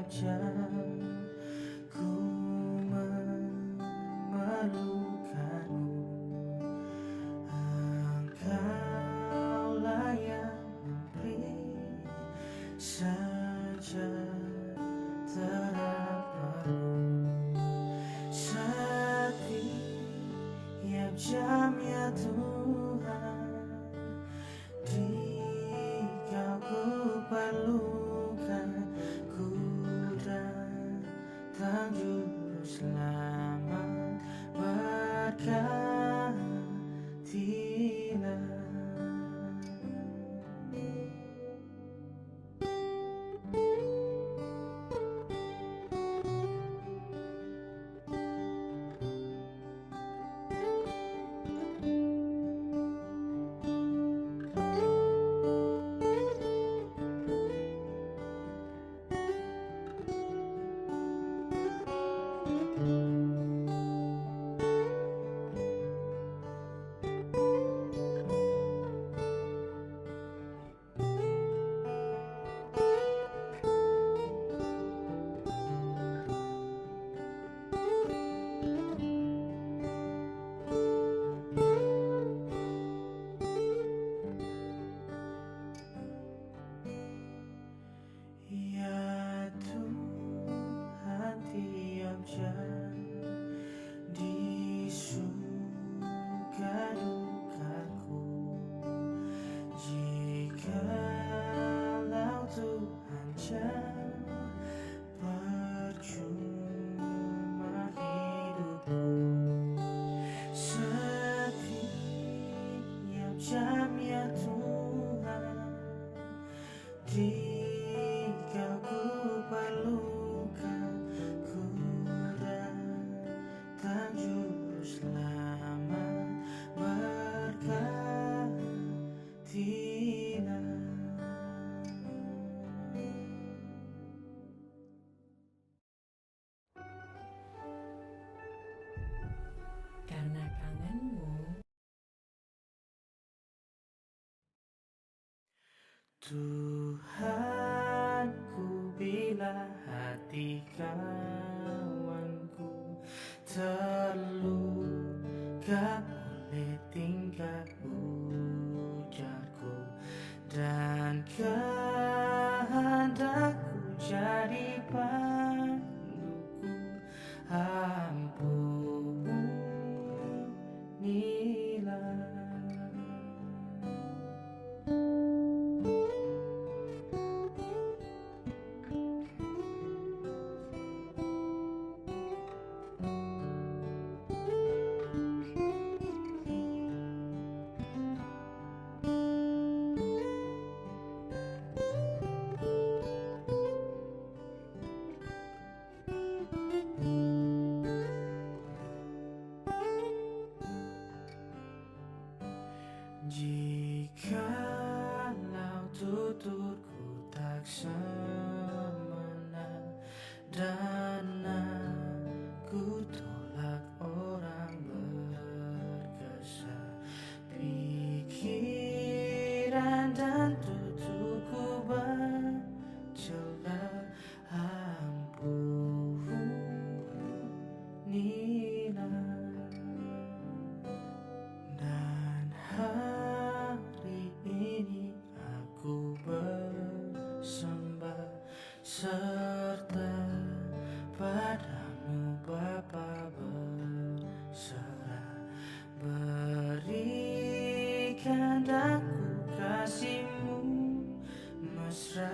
tiap jam ku memerlukanmu. Engkaulah yang memberi sejahtera-Mu. Setiap jam ya Tuhan, Dikau ku perlukan, ku datang juru selamat, berkatilah. Ya Tuhan, tiap jam di suka dukaku, jikalau Tuhan jauh, percuma hidupku. Setiap jam ya Tuhan, Dikau ku perlukan, ku datang juru selamat, berkatilah. Karena kangenmu, Tuhanku, bila hati kawanku terluka oleh tingkah ujarku, dan kehendakku jadi panduku, ampunilah. Jikalau tuturku tak semena, dan aku tolak orang berkesan, pikiran dan tuturku bercela, ampunilah. Dan hari ini aku bersembah serta padamu Bapa, berserah, berikan daku kasih-Mu mesra,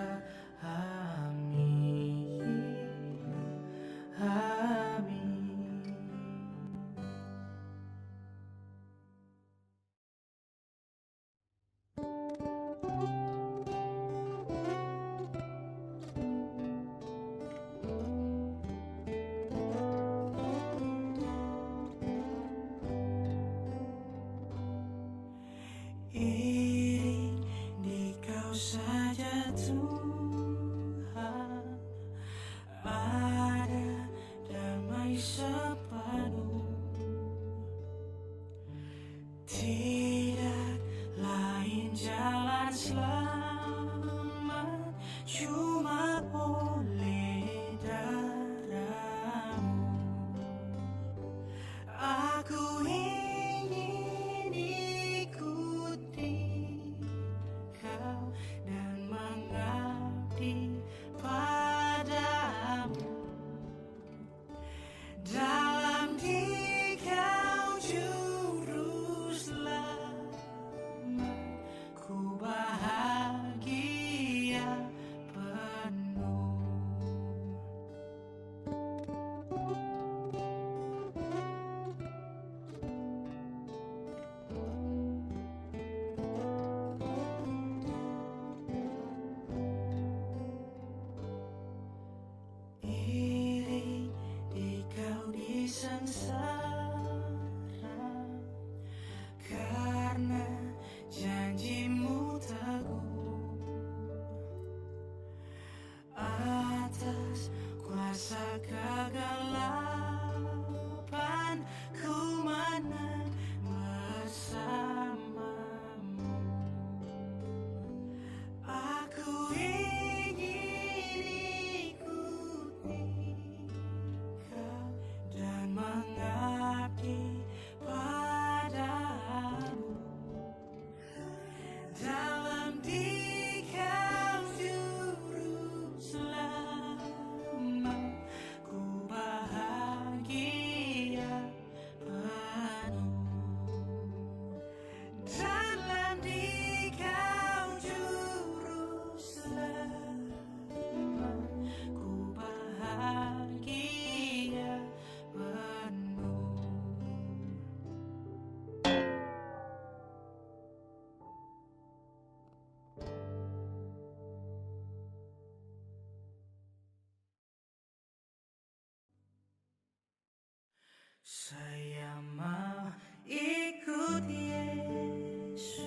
Saya mau ikut Yesus.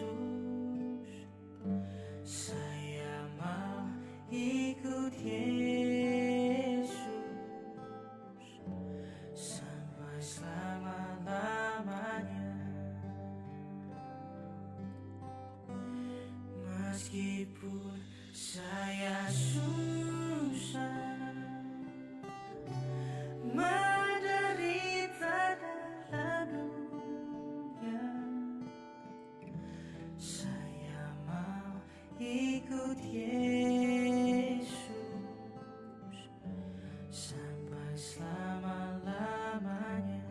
Saya mau ikut Yesus sampai selama-lamanya. Meskipun saya susah menderita dalam dunia, saya mau ikut Yesus sampai selama-lamanya.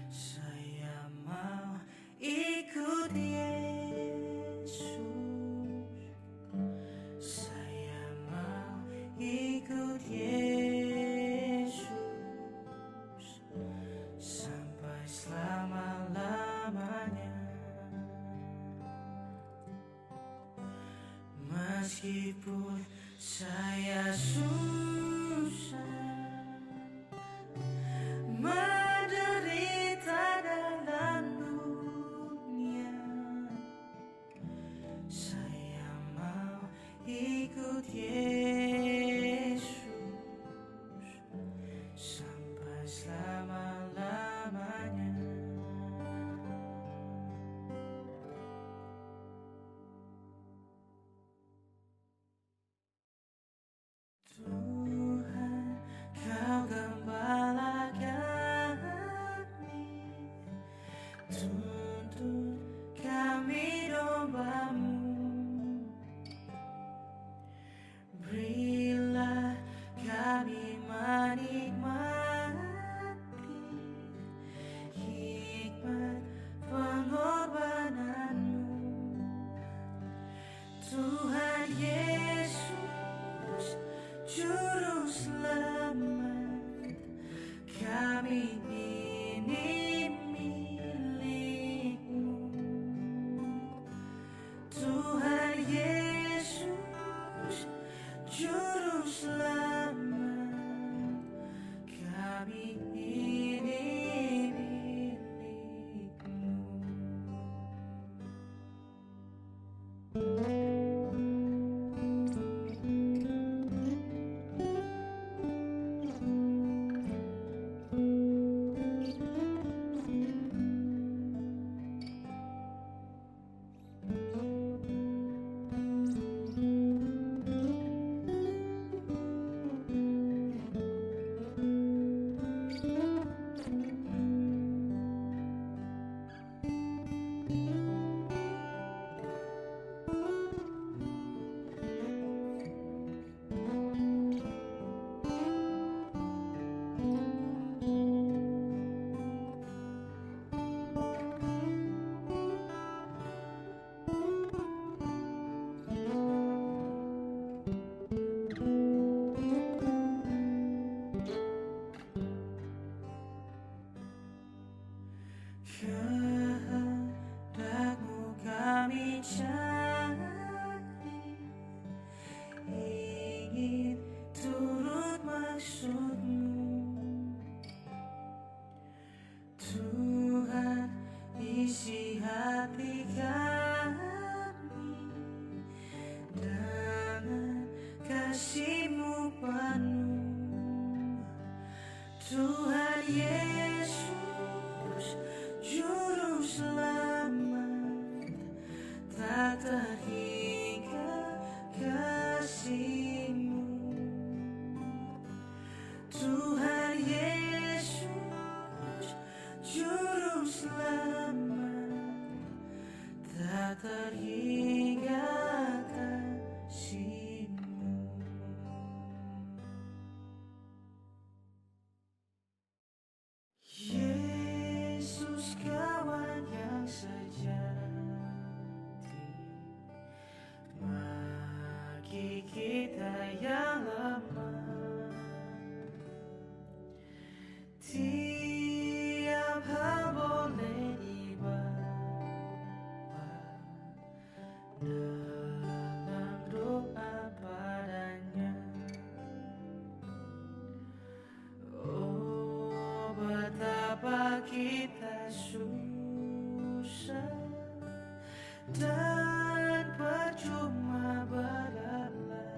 Saya mau ikut Yesus. Saya mau ikut Yesus sampai selama-lamanya. Meskipun saya susah menderita dalam dunia, saya mau ikut Yesus sampai selama-lamanya. Tuhan, Kau gembala kami, tuntun kami domba-Mu. Berilah kami menikmati hikmat pengorbanan-Mu. Tuhan Yesus, Juru Selamat, kami ini milik-Mu. Tuhan Yesus, Juru Selamat, kami ini milik-Mu. Kehendak-Mu kami cari, ingin turut maksud-Mu. Tuhan, isi hati kami dengan kasih-Mu penuh. Tuhan Yesus, Juru Juru selamat tak terhingga kasih-Mu. Yesus kawan yang sejati bagi kita yang lemah. Tiap hal boleh dibawa dalam doa padanya. Oh, betapa kita susah dan percuma berlari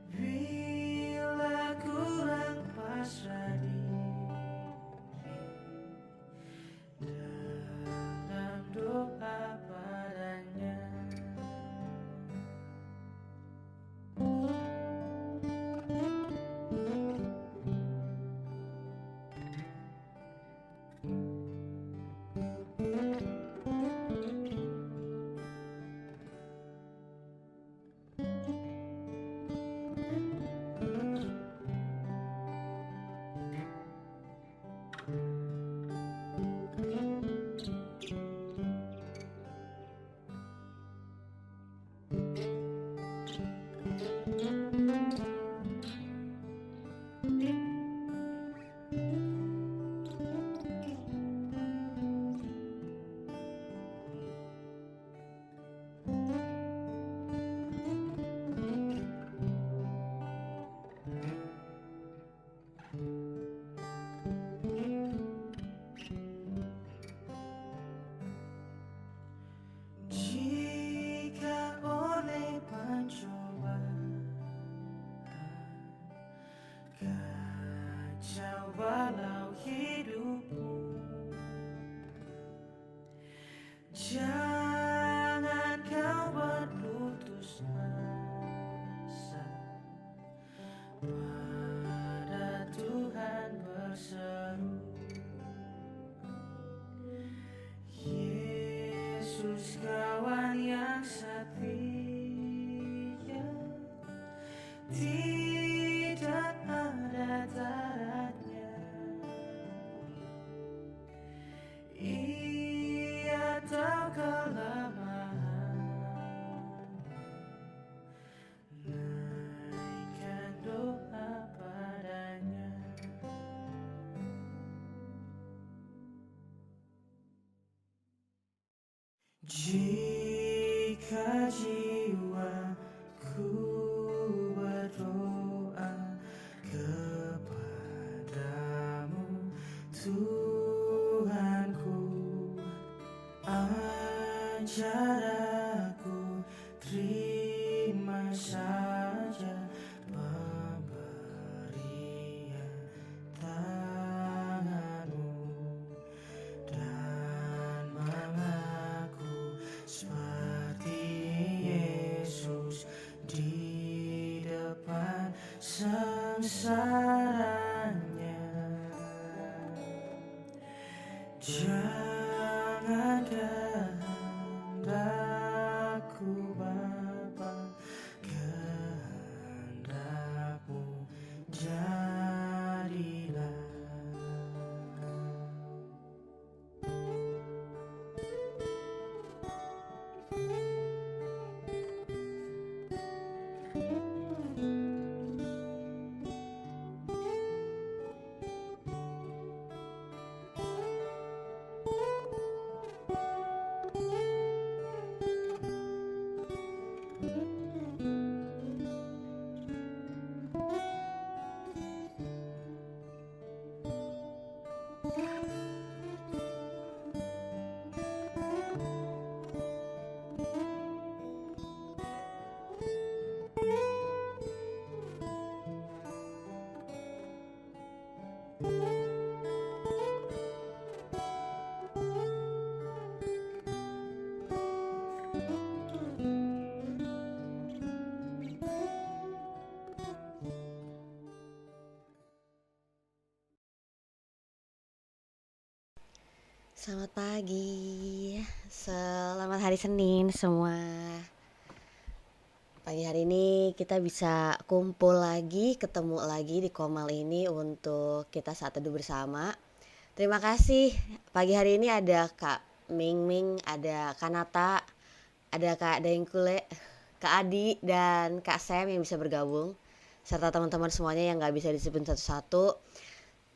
bila kurang pasrah diri dalam doa padanya. Jika oleh pencobaan kacau balau hidupmu, jangan kau berputus asa, pada Tuhan berseru. Yesus kawan yang setia, tidak ada tandanya. Ia tahu kelemahan, naikkan doa padanya. Jika jiwaku berdoa kepadamu, Tuhanku, ajar aku terima saja pemberian tanganmu dan mengaku seperti Yesus di depan sengsaranya. Jangan kehendakku Bapa, kehendakmu jadilah. Selamat pagi, selamat hari Senin semua. Pagi hari ini kita bisa kumpul lagi, ketemu lagi di Komal ini untuk kita saat teduh bersama. Terima kasih, pagi hari ini ada Kak Ming Ming, ada Kanata, ada Kak Daengkule, Kak Adi, dan Kak Sam yang bisa bergabung. Serta teman-teman semuanya yang gak bisa disebut satu-satu.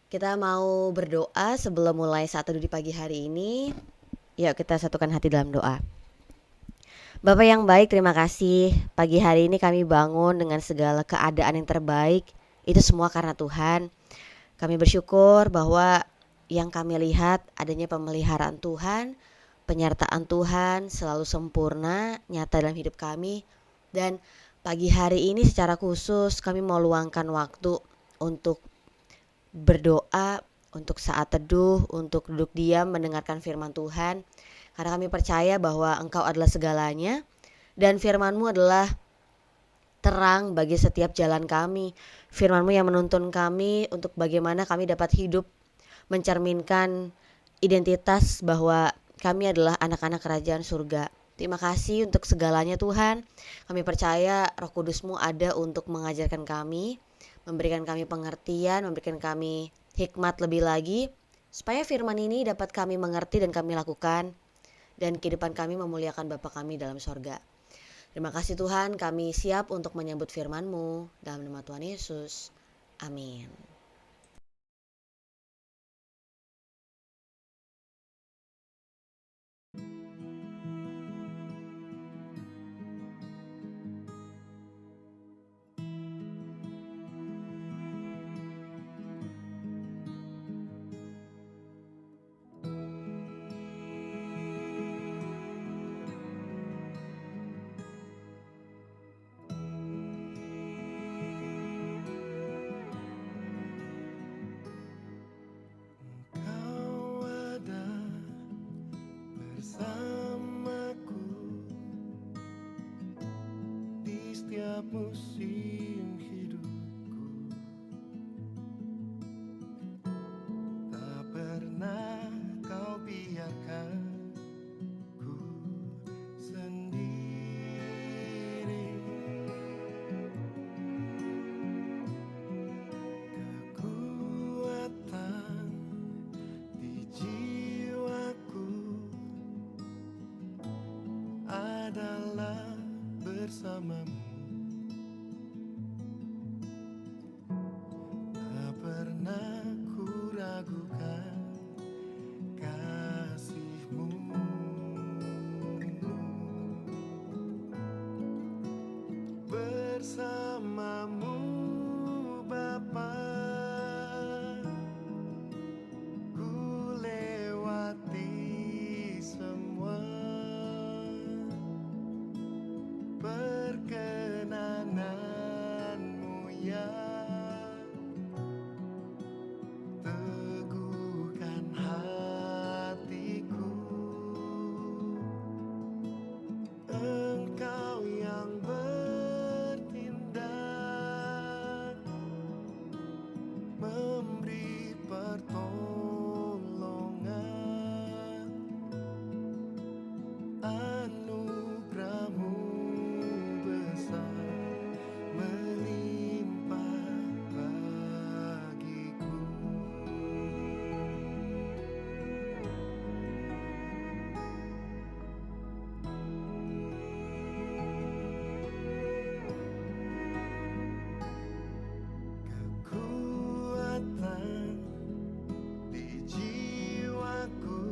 Kita mau berdoa sebelum mulai saat teduh di pagi hari ini. Yuk kita satukan hati dalam doa. Bapak yang baik, terima kasih. Pagi hari ini kami bangun dengan segala keadaan yang terbaik. Itu semua karena Tuhan. Kami bersyukur bahwa yang kami lihat adanya pemeliharaan Tuhan, penyertaan Tuhan selalu sempurna, nyata dalam hidup kami. Dan pagi hari ini secara khusus kami mau luangkan waktu untuk berdoa, untuk saat teduh, untuk duduk diam mendengarkan firman Tuhan. Karena kami percaya bahwa Engkau adalah segalanya dan firman-Mu adalah terang bagi setiap jalan kami. Firman-Mu yang menuntun kami untuk bagaimana kami dapat hidup mencerminkan identitas bahwa kami adalah anak-anak kerajaan surga. Terima kasih untuk segalanya Tuhan. Kami percaya Roh Kudus-Mu ada untuk mengajarkan kami, memberikan kami pengertian, memberikan kami hikmat lebih lagi, supaya firman ini dapat kami mengerti dan kami lakukan, dan kehidupan kami memuliakan Bapa kami dalam sorga. Terima kasih Tuhan, kami siap untuk menyambut firman-Mu dalam nama Tuhan Yesus. Amin. Engkau ada bersamaku di setiap musim hidupku. Tak pernah kau biarkan ku sendiri. Kekuatan di jiwaku adalah bersamamu. Tak pernah ku ragukan kasih-Mu. Bersamamu Bapa, ku lewati semua. Perkenanan-Mu ya teguhkan hatiku. Engkau yang bertindak, memberi pertolongan. Anugerah-Mu besar melimpah bagiku. Kekuatan di jiwaku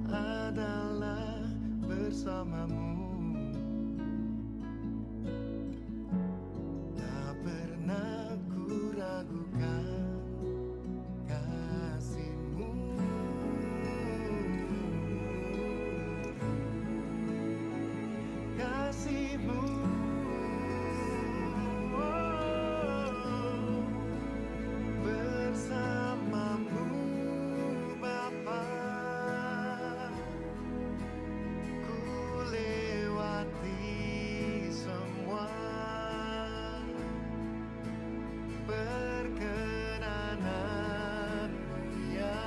adalah bersamamu. Tak pernah ku ragukan kasih-Mu. Kasih-Mu, bersamamu Bapa, ku lewati semua. Perkenanan-Mu ya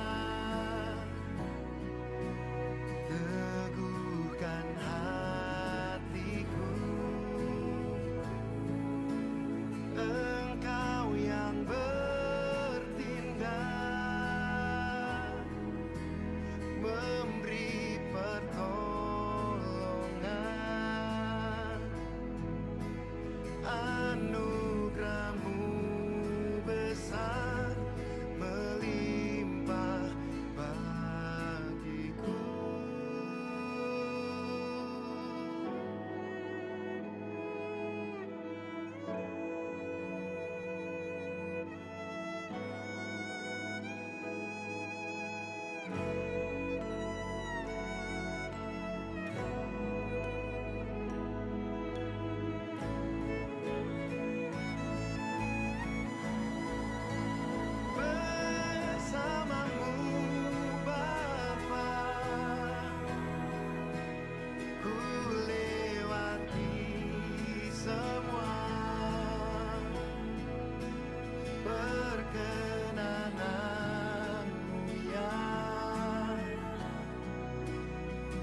perkenananmu ya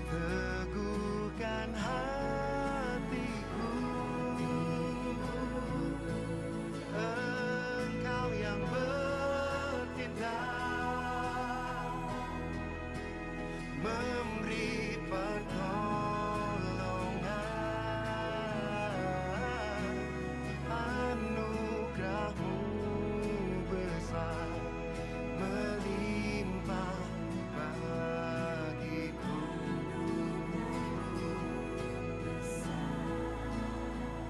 teguhkan hatiku. Engkau yang bertindak memberi pertolongan, anugerah-Mu besar melimpah bagiku.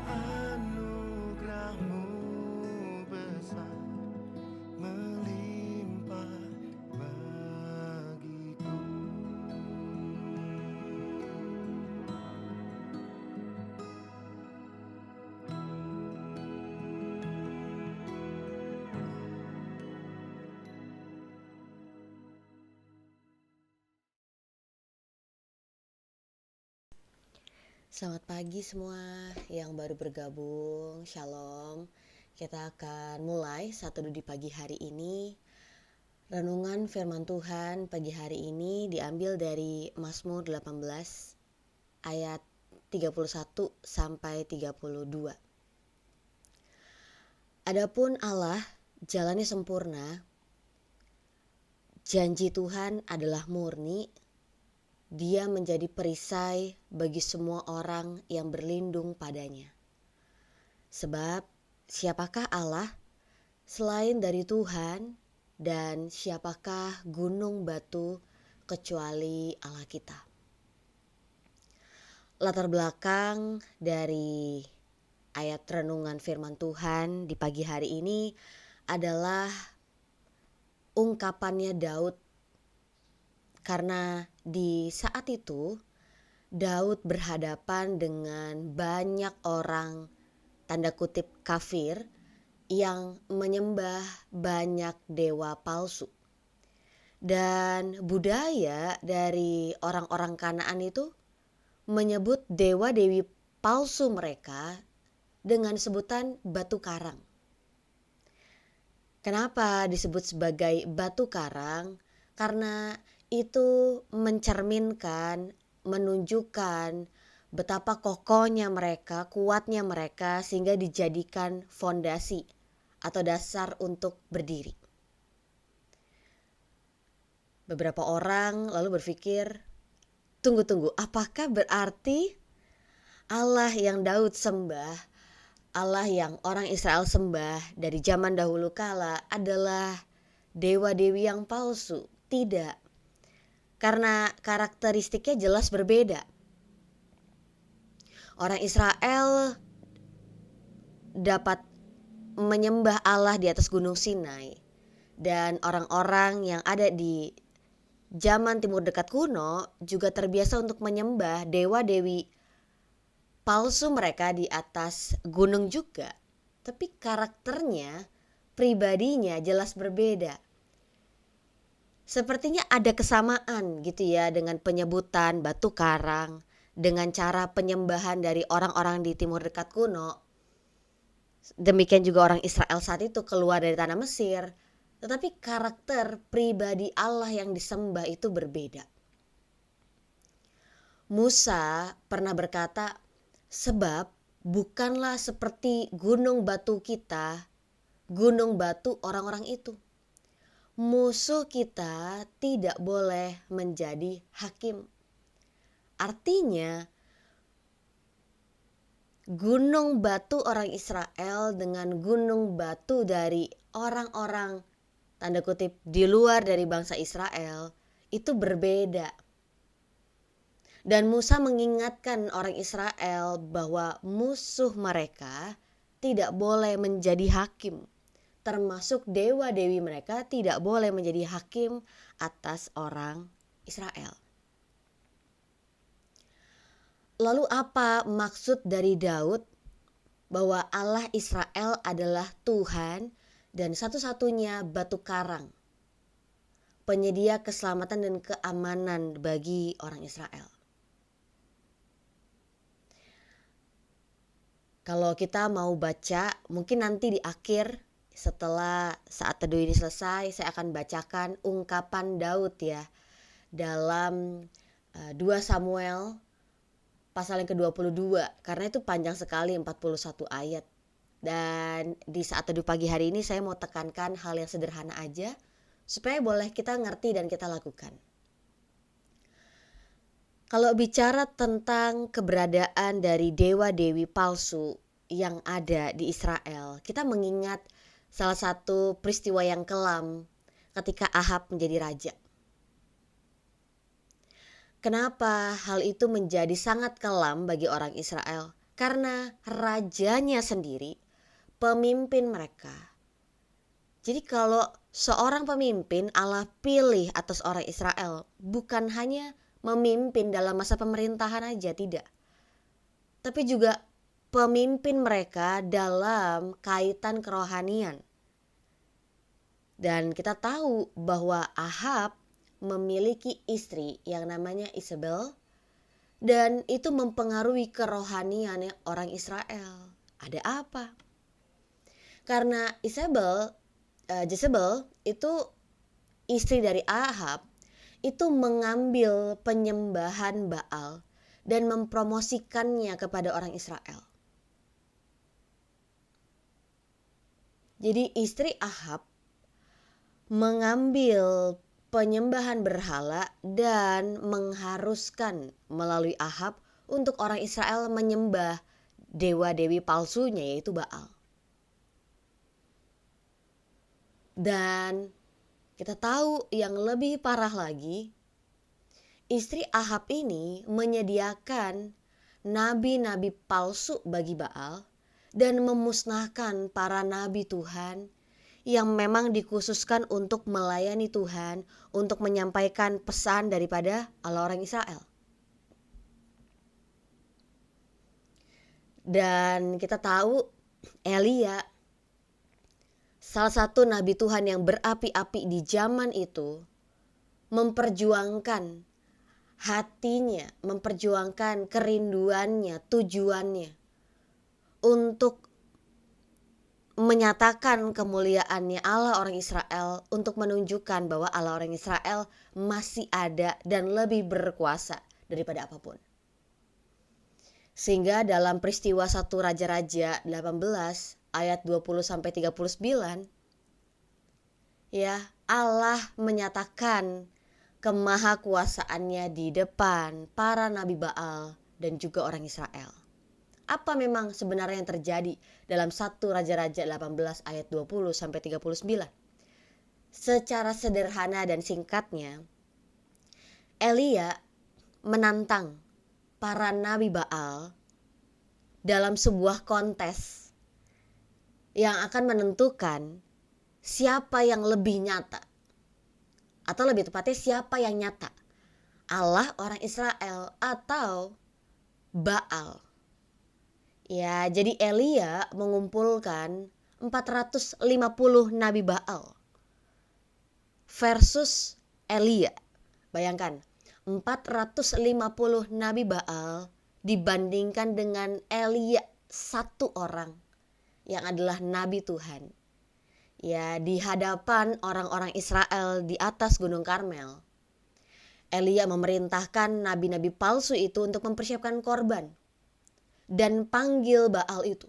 Anugerah-Mu besar melimpah bagiku. Selamat pagi semua yang baru bergabung, Shalom. Kita akan mulai Satu Teduh di pagi hari ini. Renungan firman Tuhan pagi hari ini diambil dari Mazmur 18 ayat 31 sampai 32. Adapun Allah jalannya sempurna, janji Tuhan adalah murni. Dia menjadi perisai bagi semua orang yang berlindung padanya. Sebab siapakah Allah selain dari Tuhan, dan siapakah gunung batu kecuali Allah kita. Latar belakang dari ayat renungan firman Tuhan di pagi hari ini adalah ungkapannya Daud. Karena di saat itu Daud berhadapan dengan banyak orang tanda kutip kafir yang menyembah banyak dewa palsu. Dan budaya dari orang-orang Kanaan itu menyebut dewa-dewi palsu mereka dengan sebutan batu karang. Kenapa disebut sebagai batu karang? Karena itu mencerminkan, menunjukkan betapa kokohnya mereka, kuatnya mereka, sehingga dijadikan fondasi atau dasar untuk berdiri. Beberapa orang lalu berpikir, tunggu, apakah berarti Allah yang Daud sembah, Allah yang orang Israel sembah dari zaman dahulu kala adalah dewa-dewi yang palsu? Tidak. Karena karakteristiknya jelas berbeda. Orang Israel dapat menyembah Allah di atas gunung Sinai. Dan orang-orang yang ada di zaman timur dekat kuno juga terbiasa untuk menyembah dewa-dewi palsu mereka di atas gunung juga. Tapi karakternya, pribadinya jelas berbeda. Sepertinya ada kesamaan gitu ya dengan penyebutan batu karang, dengan cara penyembahan dari orang-orang di timur dekat kuno. Demikian juga orang Israel saat itu keluar dari tanah Mesir. Tetapi karakter pribadi Allah yang disembah itu berbeda. Musa pernah berkata, sebab bukanlah seperti gunung batu kita, gunung batu orang-orang itu. Musuh kita tidak boleh menjadi hakim. Artinya, gunung batu orang Israel dengan gunung batu dari orang-orang tanda kutip di luar dari bangsa Israel itu berbeda. Dan Musa mengingatkan orang Israel bahwa musuh mereka tidak boleh menjadi hakim. Termasuk dewa-dewi mereka tidak boleh menjadi hakim atas orang Israel. Lalu apa maksud dari Daud bahwa Allah Israel adalah Tuhan dan satu-satunya batu karang, penyedia keselamatan dan keamanan bagi orang Israel? Kalau kita mau baca, mungkin nanti di akhir setelah saat teduh ini selesai, saya akan bacakan ungkapan Daud ya dalam 2 Samuel pasal yang ke-22, karena itu panjang sekali, 41 ayat. Dan di saat teduh pagi hari ini saya mau tekankan hal yang sederhana aja supaya boleh kita ngerti dan kita lakukan. Kalau bicara tentang keberadaan dari dewa-dewi palsu yang ada di Israel, kita mengingat salah satu peristiwa yang kelam ketika Ahab menjadi raja. Kenapa hal itu menjadi sangat kelam bagi orang Israel? Karena rajanya sendiri, pemimpin mereka. Jadi kalau seorang pemimpin Allah pilih atas orang Israel, bukan hanya memimpin dalam masa pemerintahan aja, tidak. Tapi juga pemimpin mereka dalam kaitan kerohanian. Dan kita tahu bahwa Ahab memiliki istri yang namanya Isabel, dan itu mempengaruhi kerohanian orang Israel. Ada apa? Karena Jezebel itu istri dari Ahab, itu mengambil penyembahan Baal dan mempromosikannya kepada orang Israel. Jadi istri Ahab mengambil penyembahan berhala dan mengharuskan melalui Ahab untuk orang Israel menyembah dewa-dewi palsunya, yaitu Baal. Dan kita tahu yang lebih parah lagi, istri Ahab ini menyediakan nabi-nabi palsu bagi Baal dan memusnahkan para nabi Tuhan yang memang dikhususkan untuk melayani Tuhan, untuk menyampaikan pesan daripada Allah orang Israel. Dan kita tahu Elia, salah satu nabi Tuhan yang berapi-api di zaman itu, memperjuangkan hatinya, memperjuangkan kerinduannya, tujuannya untuk menyatakan kemuliaannya Allah orang Israel, untuk menunjukkan bahwa Allah orang Israel masih ada dan lebih berkuasa daripada apapun. Sehingga dalam peristiwa 1 Raja-Raja 18 ayat 20-39, ya, Allah menyatakan kemahakuasaannya di depan para nabi Baal dan juga orang Israel. Apa memang sebenarnya yang terjadi dalam 1 Raja-Raja 18 ayat 20-39? Secara sederhana dan singkatnya, Elia menantang para nabi Baal dalam sebuah kontes yang akan menentukan siapa yang lebih nyata, atau lebih tepatnya siapa yang nyata, Allah orang Israel atau Baal. Ya, jadi Elia mengumpulkan 450 nabi Baal versus Elia. Bayangkan, 450 nabi Baal dibandingkan dengan Elia, satu orang yang adalah nabi Tuhan. Ya, di hadapan orang-orang Israel di atas Gunung Karmel, Elia memerintahkan nabi-nabi palsu itu untuk mempersiapkan korban dan panggil Baal itu.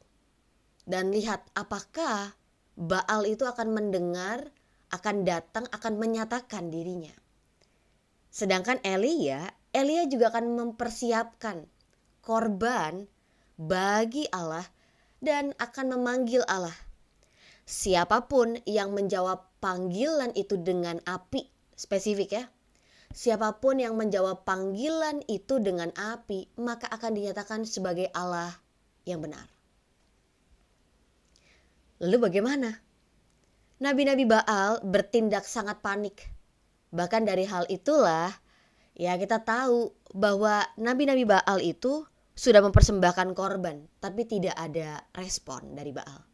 Dan lihat apakah Baal itu akan mendengar, akan datang, akan menyatakan dirinya. Sedangkan Elia juga akan mempersiapkan korban bagi Allah dan akan memanggil Allah. Siapapun yang menjawab panggilan itu dengan api, spesifik ya. Siapapun yang menjawab panggilan itu dengan api, maka akan dinyatakan sebagai Allah yang benar. Lalu bagaimana? Nabi-nabi Baal bertindak sangat panik. Bahkan dari hal itulah ya kita tahu bahwa nabi-nabi Baal itu sudah mempersembahkan korban, tapi tidak ada respon dari Baal.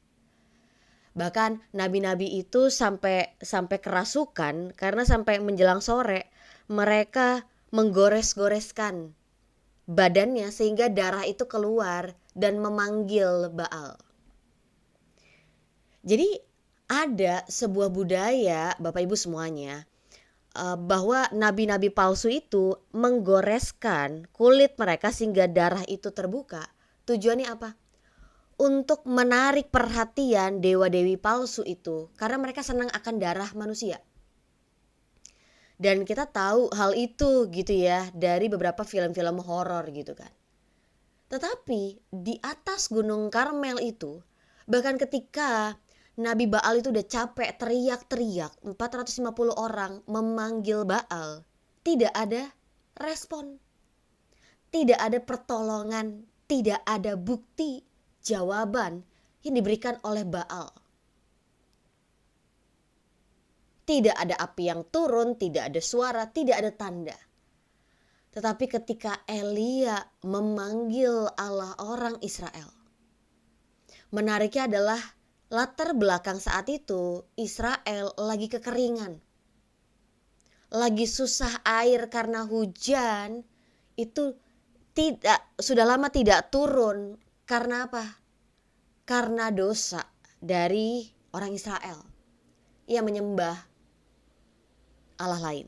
Bahkan nabi-nabi itu sampai kerasukan karena sampai menjelang sore mereka menggores-goreskan badannya sehingga darah itu keluar dan memanggil Baal. Jadi ada sebuah budaya, Bapak Ibu semuanya, bahwa nabi-nabi palsu itu menggoreskan kulit mereka sehingga darah itu terbuka. Tujuannya apa? Untuk menarik perhatian dewa-dewi palsu itu, karena mereka senang akan darah manusia. Dan kita tahu hal itu gitu ya dari beberapa film-film horor gitu kan. Tetapi di atas Gunung Karmel itu, bahkan ketika Nabi Baal itu udah capek teriak-teriak, 450 orang memanggil Baal, tidak ada respon, tidak ada pertolongan, tidak ada bukti jawaban yang diberikan oleh Baal. Tidak ada api yang turun, tidak ada suara, tidak ada tanda. Tetapi ketika Elia memanggil Allah orang Israel, menariknya adalah latar belakang saat itu Israel lagi kekeringan. Lagi susah air karena hujan itu sudah lama tidak turun. Karena apa? Karena dosa dari orang Israel yang menyembah Allah lain.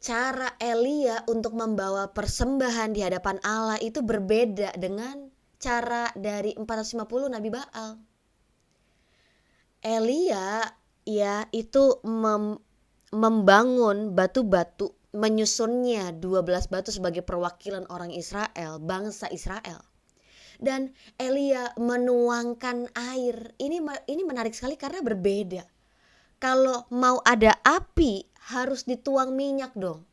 Cara Elia untuk membawa persembahan di hadapan Allah itu berbeda dengan cara dari 450 Nabi Baal. Elia ya itu membangun batu-batu, menyusunnya 12 batu sebagai perwakilan orang Israel, bangsa Israel. Dan Elia menuangkan air. Ini menarik sekali karena berbeda. Kalau mau ada api harus dituang minyak dong.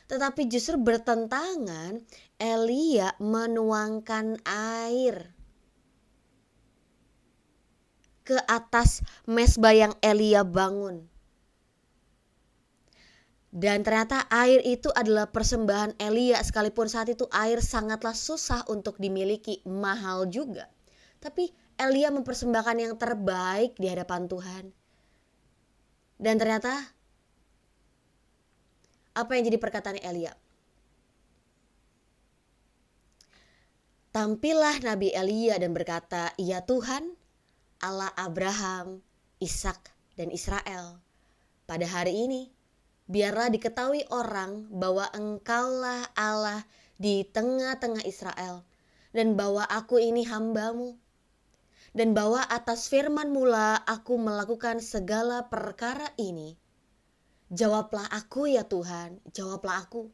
Tetapi justru bertentangan, Elia menuangkan air ke atas mezbah yang Elia bangun. Dan ternyata air itu adalah persembahan Elia, sekalipun saat itu air sangatlah susah untuk dimiliki, mahal juga. Tapi Elia mempersembahkan yang terbaik di hadapan Tuhan. Dan ternyata apa yang jadi perkataan Elia? Tampillah Nabi Elia dan berkata, "Ya Tuhan, Allah Abraham, Ishak dan Israel, pada hari ini biarlah diketahui orang bahwa Engkaulah Allah di tengah-tengah Israel, dan bahwa aku ini hamba-Mu, dan bahwa atas firman mula aku melakukan segala perkara ini. Jawablah aku ya Tuhan, jawablah aku,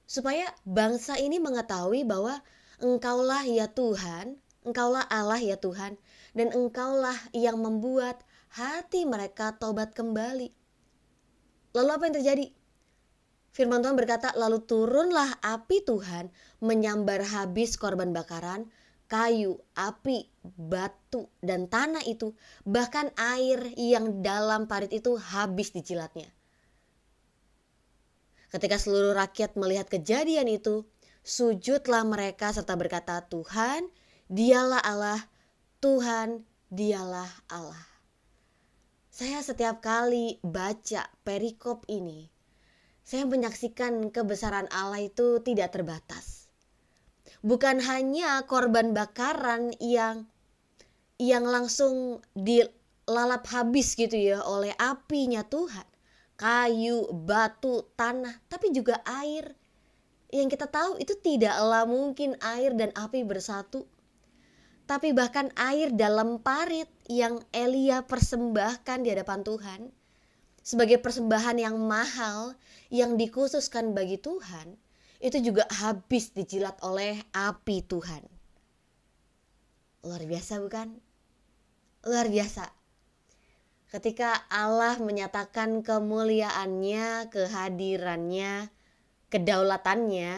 supaya bangsa ini mengetahui bahwa Engkaulah ya Tuhan, Engkaulah Allah ya Tuhan, dan Engkaulah yang membuat hati mereka tobat kembali." Lalu apa yang terjadi? Firman Tuhan berkata, lalu turunlah api Tuhan menyambar habis korban bakaran, kayu, api, batu, dan tanah itu, bahkan air yang dalam parit itu habis dijilatnya. Ketika seluruh rakyat melihat kejadian itu, sujudlah mereka serta berkata, "Tuhan, Dialah Allah, Tuhan, Dialah Allah." Saya setiap kali baca perikop ini, saya menyaksikan kebesaran Allah itu tidak terbatas. Bukan hanya korban bakaran yang langsung dilalap habis gitu ya oleh apinya Tuhan. Kayu, batu, tanah, tapi juga air. Yang kita tahu itu tidaklah mungkin air dan api bersatu. Tapi bahkan air dalam parit yang Elia persembahkan di hadapan Tuhan sebagai persembahan yang mahal yang dikhususkan bagi Tuhan, itu juga habis dijilat oleh api Tuhan. Luar biasa bukan? Luar biasa. Ketika Allah menyatakan kemuliaannya, kehadirannya, kedaulatannya,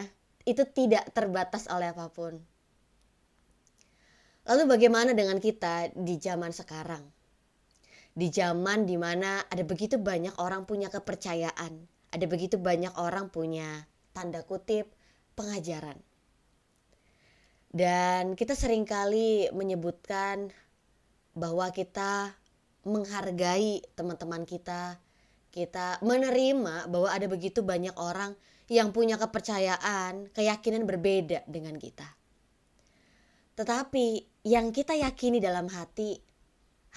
itu tidak terbatas oleh apapun. Lalu bagaimana dengan kita di zaman sekarang? Di zaman dimana ada begitu banyak orang punya kepercayaan, ada begitu banyak orang punya tanda kutip pengajaran. Dan kita seringkali menyebutkan bahwa kita menghargai teman-teman kita menerima bahwa ada begitu banyak orang yang punya kepercayaan, keyakinan berbeda dengan kita. Tetapi yang kita yakini dalam hati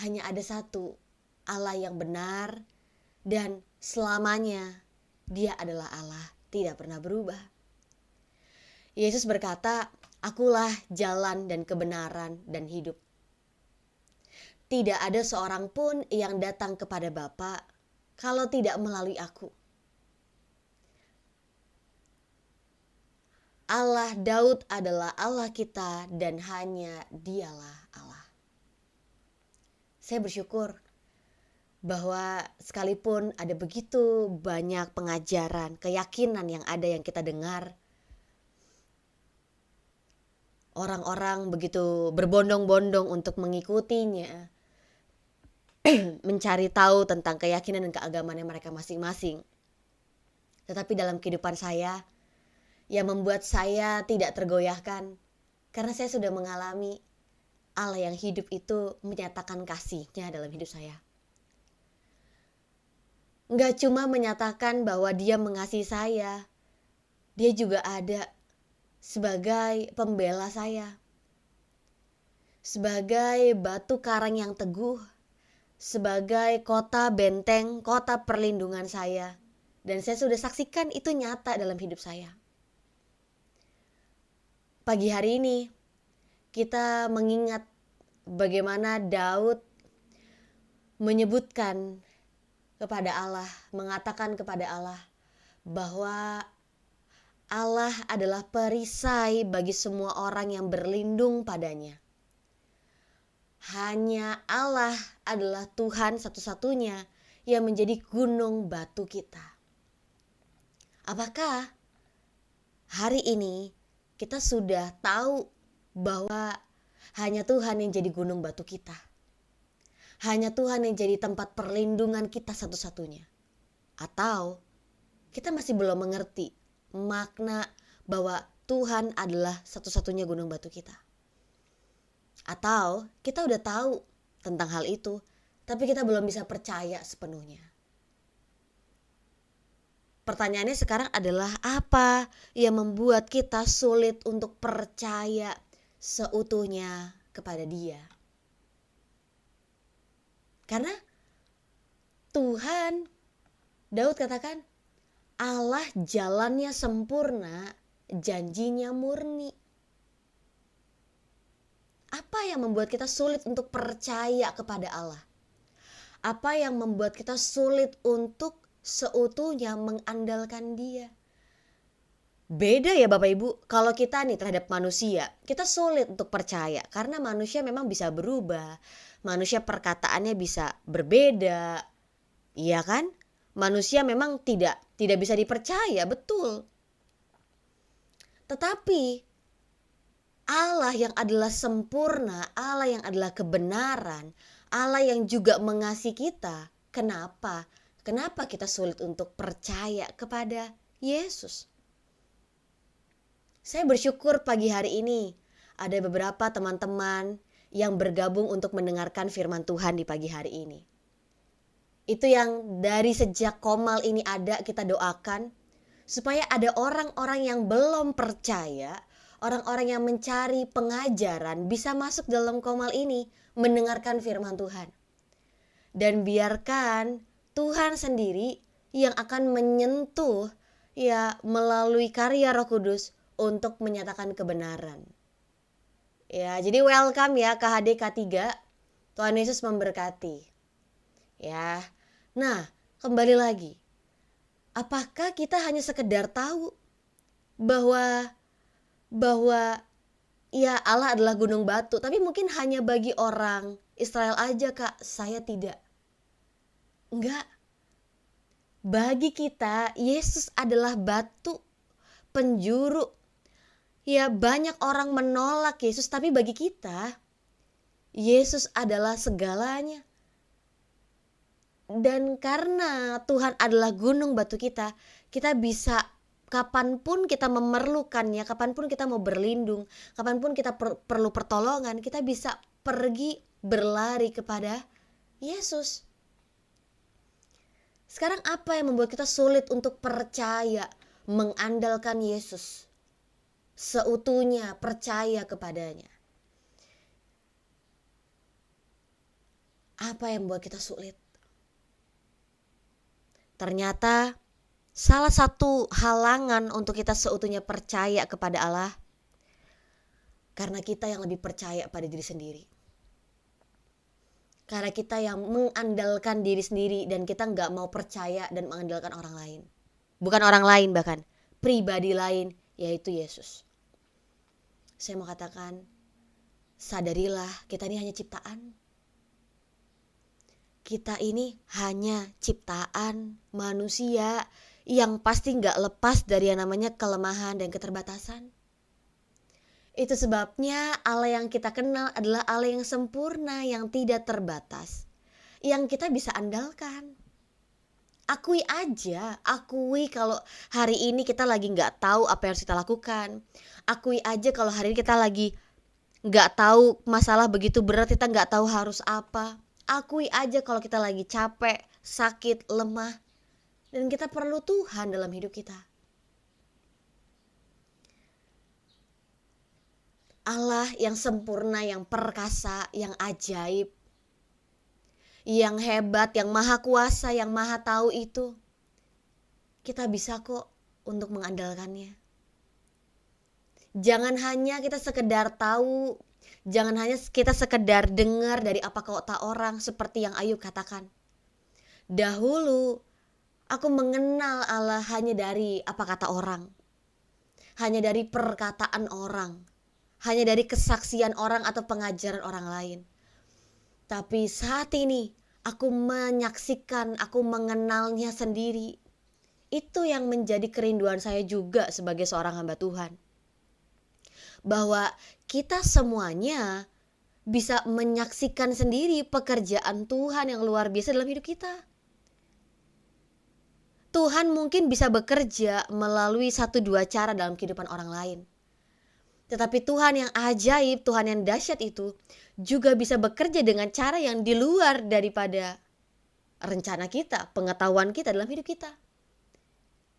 hanya ada satu, Allah yang benar dan selamanya Dia adalah Allah, tidak pernah berubah. Yesus berkata, "Akulah jalan dan kebenaran dan hidup. Tidak ada seorang pun yang datang kepada Bapa kalau tidak melalui aku." Allah Daud adalah Allah kita dan hanya Dialah Allah. Saya bersyukur bahwa sekalipun ada begitu banyak pengajaran, keyakinan yang ada yang kita dengar, orang-orang begitu berbondong-bondong untuk mengikutinya, mencari tahu tentang keyakinan dan keagamaan mereka masing-masing. Tetapi dalam kehidupan saya, yang membuat saya tidak tergoyahkan, karena saya sudah mengalami Allah yang hidup itu menyatakan kasih-Nya dalam hidup saya. Nggak cuma menyatakan bahwa Dia mengasihi saya, Dia juga ada sebagai pembela saya, sebagai batu karang yang teguh, sebagai kota benteng, kota perlindungan saya. Dan saya sudah saksikan itu nyata dalam hidup saya. Pagi hari ini kita mengingat bagaimana Daud menyebutkan kepada Allah, mengatakan kepada Allah bahwa Allah adalah perisai bagi semua orang yang berlindung padanya. Hanya Allah adalah Tuhan satu-satunya yang menjadi gunung batu kita. Apakah hari ini kita sudah tahu bahwa hanya Tuhan yang jadi gunung batu kita? Hanya Tuhan yang jadi tempat perlindungan kita satu-satunya? Atau kita masih belum mengerti makna bahwa Tuhan adalah satu-satunya gunung batu kita? Atau kita udah tahu tentang hal itu, tapi kita belum bisa percaya sepenuhnya? Pertanyaannya sekarang adalah, apa yang membuat kita sulit untuk percaya seutuhnya kepada Dia? Karena Tuhan, Daud katakan, Allah jalannya sempurna, janjinya murni. Apa yang membuat kita sulit untuk percaya kepada Allah? Apa yang membuat kita sulit untuk seutuhnya mengandalkan Dia? Beda ya Bapak Ibu, kalau kita nih terhadap manusia, kita sulit untuk percaya karena manusia memang bisa berubah. Manusia perkataannya bisa berbeda. Iya kan? Manusia memang tidak bisa dipercaya, betul. Tetapi Allah yang adalah sempurna, Allah yang adalah kebenaran, Allah yang juga mengasihi kita, kenapa kita sulit untuk percaya kepada Yesus? Saya bersyukur pagi hari ini ada beberapa teman-teman yang bergabung untuk mendengarkan firman Tuhan di pagi hari ini. Itu yang dari sejak Komal ini ada, kita doakan supaya ada orang-orang yang belum percaya, orang-orang yang mencari pengajaran bisa masuk dalam Komal ini mendengarkan firman Tuhan. Dan biarkan Tuhan sendiri yang akan menyentuh ya melalui karya Roh Kudus untuk menyatakan kebenaran. Ya, jadi welcome ya KHD K3. Tuhan Yesus memberkati. Ya. Nah, kembali lagi. Apakah kita hanya sekedar tahu bahwa ya Allah adalah gunung batu, tapi mungkin hanya bagi orang Israel aja, Kak? Saya tidak. Enggak. Bagi kita, Yesus adalah batu penjuru. Ya, banyak orang menolak Yesus, tapi bagi kita, Yesus adalah segalanya. Dan karena Tuhan adalah gunung batu kita bisa kapanpun kita memerlukannya, kapanpun kita mau berlindung, kapanpun kita perlu pertolongan, kita bisa pergi berlari kepada Yesus. Sekarang apa yang membuat kita sulit untuk percaya, mengandalkan Yesus seutuhnya, percaya kepadanya? Apa yang membuat kita sulit? Ternyata salah satu halangan untuk kita seutuhnya percaya kepada Allah, karena kita yang lebih percaya pada diri sendiri. Karena kita yang mengandalkan diri sendiri dan kita gak mau percaya dan mengandalkan orang lain. Bukan orang lain bahkan, pribadi lain, yaitu Yesus. Saya mau katakan, sadarilah kita ini hanya ciptaan. Kita ini hanya ciptaan manusia yang pasti gak lepas dari yang namanya kelemahan dan keterbatasan. Itu sebabnya Allah yang kita kenal adalah Allah yang sempurna, yang tidak terbatas, yang kita bisa andalkan. Akui kalau hari ini kita lagi gak tahu apa yang harus kita lakukan. Akui aja kalau hari ini kita lagi gak tahu masalah begitu berat, kita gak tahu harus apa. Akui aja kalau kita lagi capek, sakit, lemah, dan kita perlu Tuhan dalam hidup kita. Allah yang sempurna, yang perkasa, yang ajaib, yang hebat, yang maha kuasa, yang maha tahu itu, kita bisa kok untuk mengandalkannya. Jangan hanya kita sekedar tahu, jangan hanya kita sekedar dengar dari apa kata orang, seperti yang Ayub katakan. Dahulu aku mengenal Allah hanya dari apa kata orang, hanya dari perkataan orang, hanya dari kesaksian orang atau pengajaran orang lain. Tapi saat ini aku menyaksikan, aku mengenalnya sendiri. Itu yang menjadi kerinduan saya juga sebagai seorang hamba Tuhan. Bahwa kita semuanya bisa menyaksikan sendiri pekerjaan Tuhan yang luar biasa dalam hidup kita. Tuhan mungkin bisa bekerja melalui 1-2 cara dalam kehidupan orang lain. Tetapi Tuhan yang ajaib, Tuhan yang dahsyat itu juga bisa bekerja dengan cara yang di luar daripada rencana kita, pengetahuan kita dalam hidup kita.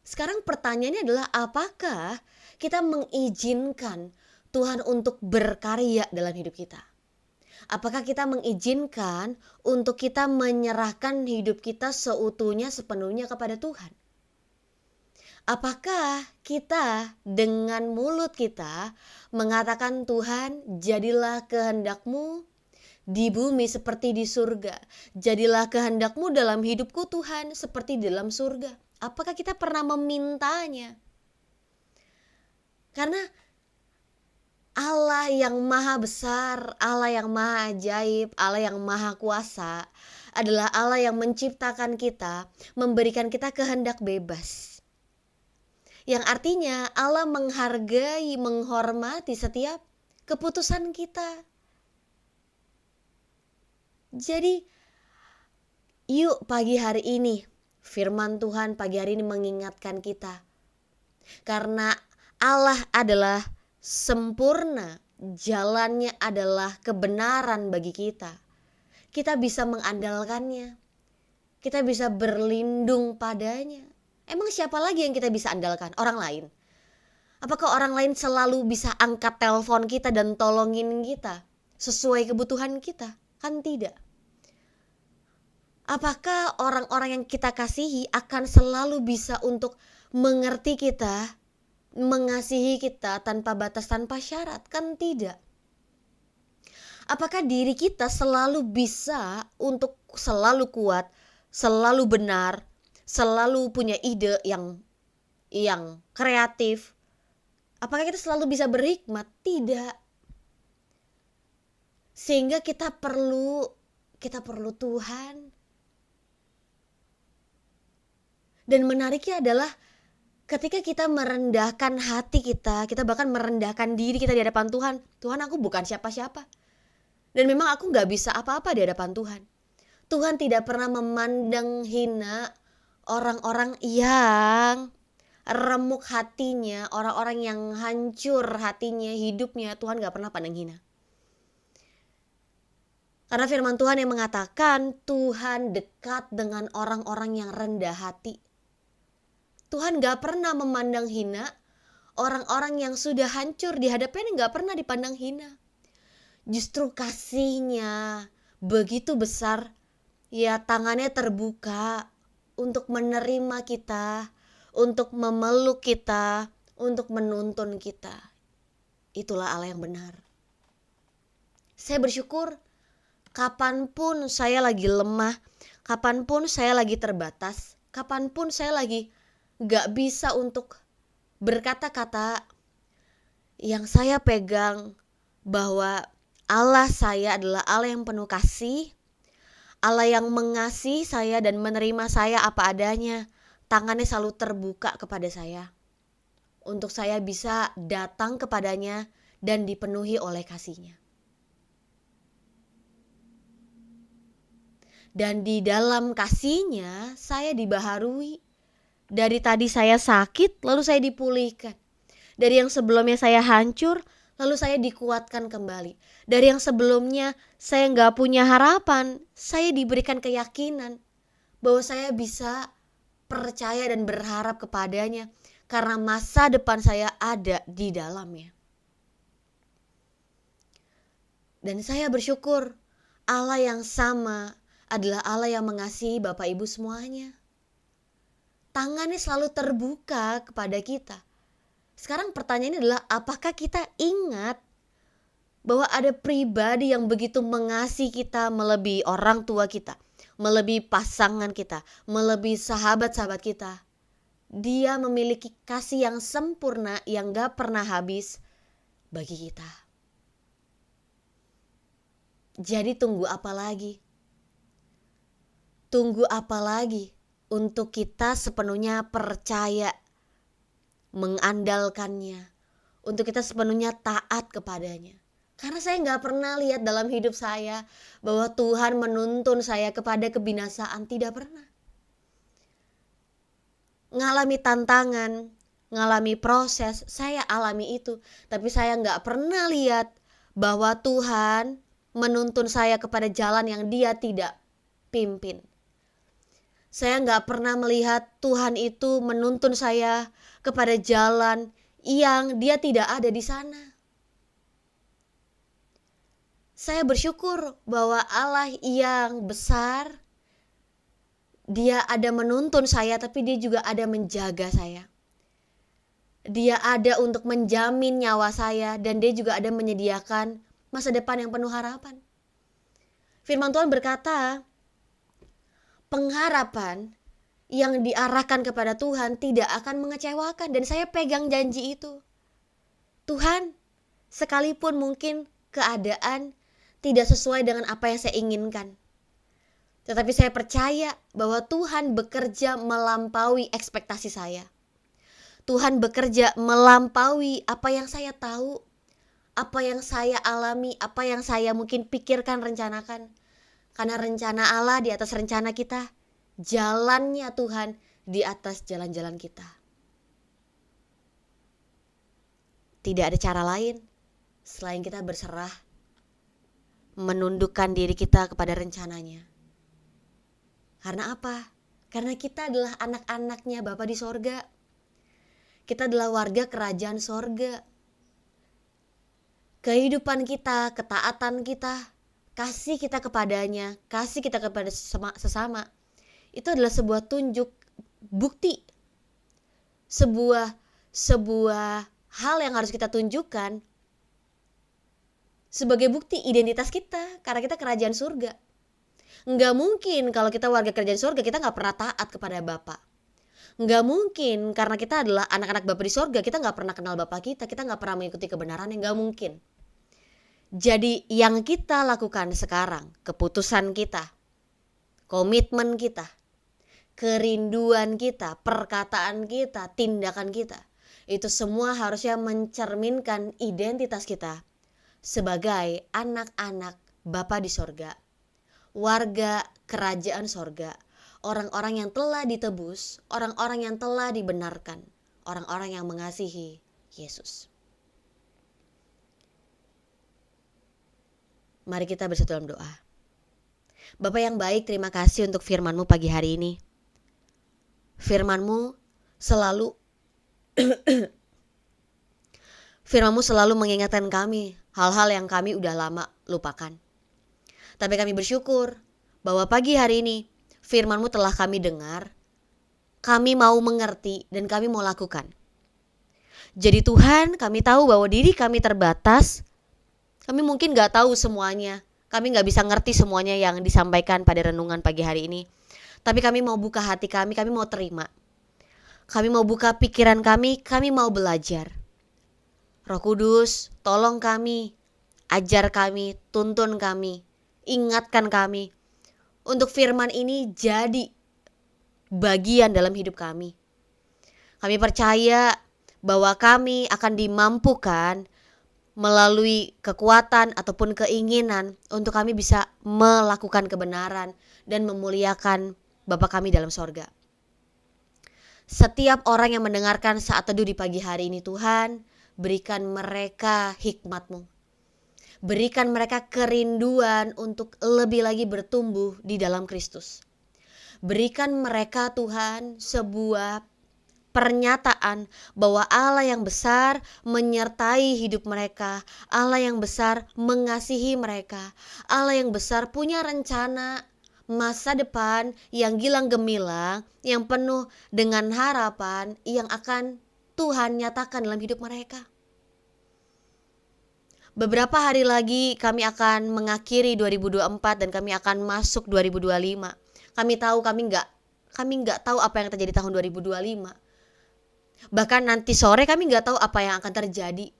Sekarang pertanyaannya adalah, apakah kita mengizinkan Tuhan untuk berkarya dalam hidup kita? Apakah kita mengizinkan untuk kita menyerahkan hidup kita seutuhnya, sepenuhnya kepada Tuhan? Apakah kita dengan mulut kita mengatakan, Tuhan, jadilah kehendak-Mu di bumi seperti di surga. Jadilah kehendak-Mu dalam hidupku Tuhan seperti di dalam surga. Apakah kita pernah memintanya? Karena Allah yang maha besar, Allah yang maha ajaib, Allah yang maha kuasa adalah Allah yang menciptakan kita, memberikan kita kehendak bebas. Yang artinya Allah menghargai, menghormati setiap keputusan kita. Jadi yuk pagi hari ini, firman Tuhan pagi hari ini mengingatkan kita. Karena Allah adalah sempurna, jalannya adalah kebenaran bagi kita. Kita bisa mengandalkannya, kita bisa berlindung padanya. Emang siapa lagi yang kita bisa andalkan? Orang lain? Apakah orang lain selalu bisa angkat telepon kita dan tolongin kita sesuai kebutuhan kita? Kan tidak. Apakah orang-orang yang kita kasihi akan selalu bisa untuk mengerti kita, mengasihi kita tanpa batas, tanpa syarat? Kan tidak. Apakah diri kita selalu bisa untuk selalu kuat, selalu benar, selalu punya ide yang kreatif? Apakah kita selalu bisa berhikmat? Tidak. Sehingga kita perlu Tuhan. Dan menariknya adalah ketika kita merendahkan hati kita bahkan merendahkan diri kita di hadapan Tuhan. Tuhan, aku bukan siapa-siapa. Dan memang aku gak bisa apa-apa di hadapan Tuhan. Tuhan tidak pernah memandang hina orang-orang yang remuk hatinya, orang-orang yang hancur hatinya, hidupnya. Tuhan gak pernah pandang hina. Karena firman Tuhan yang mengatakan Tuhan dekat dengan orang-orang yang rendah hati. Tuhan gak pernah memandang hina orang-orang yang sudah hancur di hadapannya, gak pernah dipandang hina. Justru kasihnya begitu besar ya tangannya terbuka untuk menerima kita, untuk memeluk kita, untuk menuntun kita. Itulah Allah yang benar. Saya bersyukur kapanpun saya lagi lemah, kapanpun saya lagi terbatas, kapanpun saya lagi gak bisa untuk berkata-kata, yang saya pegang bahwa Allah saya adalah Allah yang penuh kasih, Allah yang mengasihi saya dan menerima saya apa adanya. Tangannya selalu terbuka kepada saya, untuk saya bisa datang kepadanya dan dipenuhi oleh kasih-Nya. Dan di dalam kasih-Nya saya dibaharui. Dari tadi saya sakit, lalu saya dipulihkan. Dari yang sebelumnya saya hancur, lalu saya dikuatkan kembali. Dari yang sebelumnya saya gak punya harapan, saya diberikan keyakinan bahwa saya bisa percaya dan berharap kepadanya, karena masa depan saya ada di dalamnya. Dan saya bersyukur Allah yang sama adalah Allah yang mengasihi Bapak Ibu semuanya. Tangannya selalu terbuka kepada kita. Sekarang pertanyaannya adalah, apakah kita ingat bahwa ada pribadi yang begitu mengasihi kita melebihi orang tua kita, melebihi pasangan kita, melebihi sahabat-sahabat kita. Dia memiliki kasih yang sempurna yang gak pernah habis bagi kita. Jadi tunggu apa lagi? Tunggu apa lagi untuk kita sepenuhnya percaya, mengandalkannya, untuk kita sepenuhnya taat kepadanya. Karena saya gak pernah lihat dalam hidup saya bahwa Tuhan menuntun saya kepada kebinasaan. Tidak pernah. Ngalami tantangan, ngalami proses, saya alami itu. Tapi saya gak pernah lihat bahwa Tuhan menuntun saya kepada jalan yang Dia tidak pimpin. Saya gak pernah melihat Tuhan itu menuntun saya kepada jalan yang Dia tidak ada di sana. Saya bersyukur bahwa Allah yang besar, Dia ada menuntun saya, tapi Dia juga ada menjaga saya. Dia ada untuk menjamin nyawa saya, dan Dia juga ada menyediakan masa depan yang penuh harapan. Firman Tuhan berkata, pengharapan yang diarahkan kepada Tuhan tidak akan mengecewakan. Dan saya pegang janji itu. Tuhan, sekalipun mungkin keadaan tidak sesuai dengan apa yang saya inginkan, tetapi saya percaya bahwa Tuhan bekerja melampaui ekspektasi saya. Tuhan bekerja melampaui apa yang saya tahu, apa yang saya alami, apa yang saya mungkin pikirkan, rencanakan. Karena rencana Allah di atas rencana kita, jalannya Tuhan di atas jalan-jalan kita. Tidak ada cara lain selain kita berserah, menundukkan diri kita kepada rencananya. Karena apa? Karena kita adalah anak-anaknya Bapa di sorga. Kita adalah warga kerajaan sorga. Kehidupan kita, ketaatan kita, kasih kita kepadanya, kasih kita kepada sesama, itu adalah sebuah tunjuk bukti. Sebuah hal yang harus kita tunjukkan sebagai bukti identitas kita, karena kita kerajaan surga. Nggak mungkin kalau kita warga kerajaan surga kita nggak pernah taat kepada Bapa. Nggak mungkin karena kita adalah anak-anak Bapa di surga kita nggak pernah kenal Bapa kita nggak pernah mengikuti kebenarannya. Nggak mungkin. Jadi yang kita lakukan sekarang, keputusan kita, komitmen kita, kerinduan kita, perkataan kita, tindakan kita, itu semua harusnya mencerminkan identitas kita sebagai anak-anak Bapa di sorga, warga kerajaan sorga, orang-orang yang telah ditebus, orang-orang yang telah dibenarkan, orang-orang yang mengasihi Yesus. Mari kita bersatu dalam doa. Bapa yang baik, terima kasih untuk firman-Mu pagi hari ini. Firman-Mu selalu Firman-Mu selalu mengingatkan kami hal-hal yang kami udah lama lupakan. Tapi kami bersyukur bahwa pagi hari ini firman-Mu telah kami dengar, kami mau mengerti dan kami mau lakukan. Jadi Tuhan, kami tahu bahwa diri kami terbatas, kami mungkin gak tahu semuanya, kami gak bisa ngerti semuanya yang disampaikan pada renungan pagi hari ini. Tapi kami mau buka hati kami mau terima. Kami mau buka pikiran kami mau belajar. Roh Kudus, tolong kami, ajar kami, tuntun kami, ingatkan kami untuk firman ini jadi bagian dalam hidup kami. Kami percaya bahwa kami akan dimampukan melalui kekuatan ataupun keinginan untuk kami bisa melakukan kebenaran dan memuliakan Bapa kami dalam sorga. Setiap orang yang mendengarkan saat teduh di pagi hari ini, Tuhan, berikan mereka hikmat-Mu. Berikan mereka kerinduan untuk lebih lagi bertumbuh di dalam Kristus. Berikan mereka, Tuhan, sebuah pernyataan bahwa Allah yang besar menyertai hidup mereka, Allah yang besar mengasihi mereka, Allah yang besar punya rencana masa depan yang gilang gemilang, yang penuh dengan harapan yang akan Tuhan nyatakan dalam hidup mereka. Beberapa hari lagi kami akan mengakhiri 2024 dan kami akan masuk 2025. Kami tahu kami nggak tahu apa yang terjadi tahun 2025. Bahkan nanti sore kami nggak tahu apa yang akan terjadi.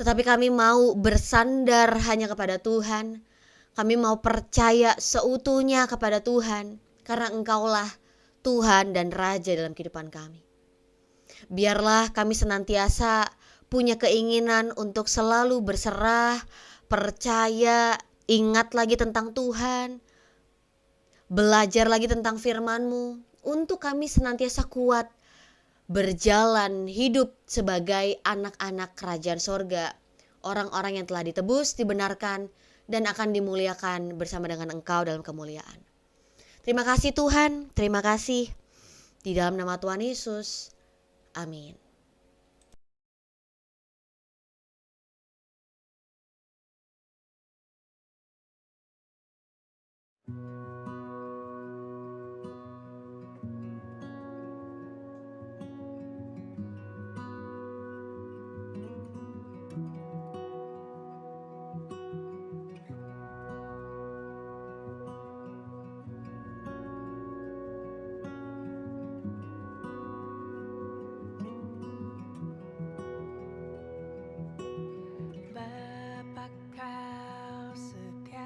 Tetapi kami mau bersandar hanya kepada Tuhan. Kami mau percaya seutuhnya kepada Tuhan, karena Engkaulah Tuhan dan Raja dalam kehidupan kami. Biarlah kami senantiasa punya keinginan untuk selalu berserah, percaya, ingat lagi tentang Tuhan, belajar lagi tentang firman-Mu, untuk kami senantiasa kuat berjalan hidup sebagai anak-anak kerajaan sorga, orang-orang yang telah ditebus, dibenarkan, dan akan dimuliakan bersama dengan Engkau dalam kemuliaan. Terima kasih Tuhan, terima kasih. Di dalam nama Tuhan Yesus, amin. Bapa kau setia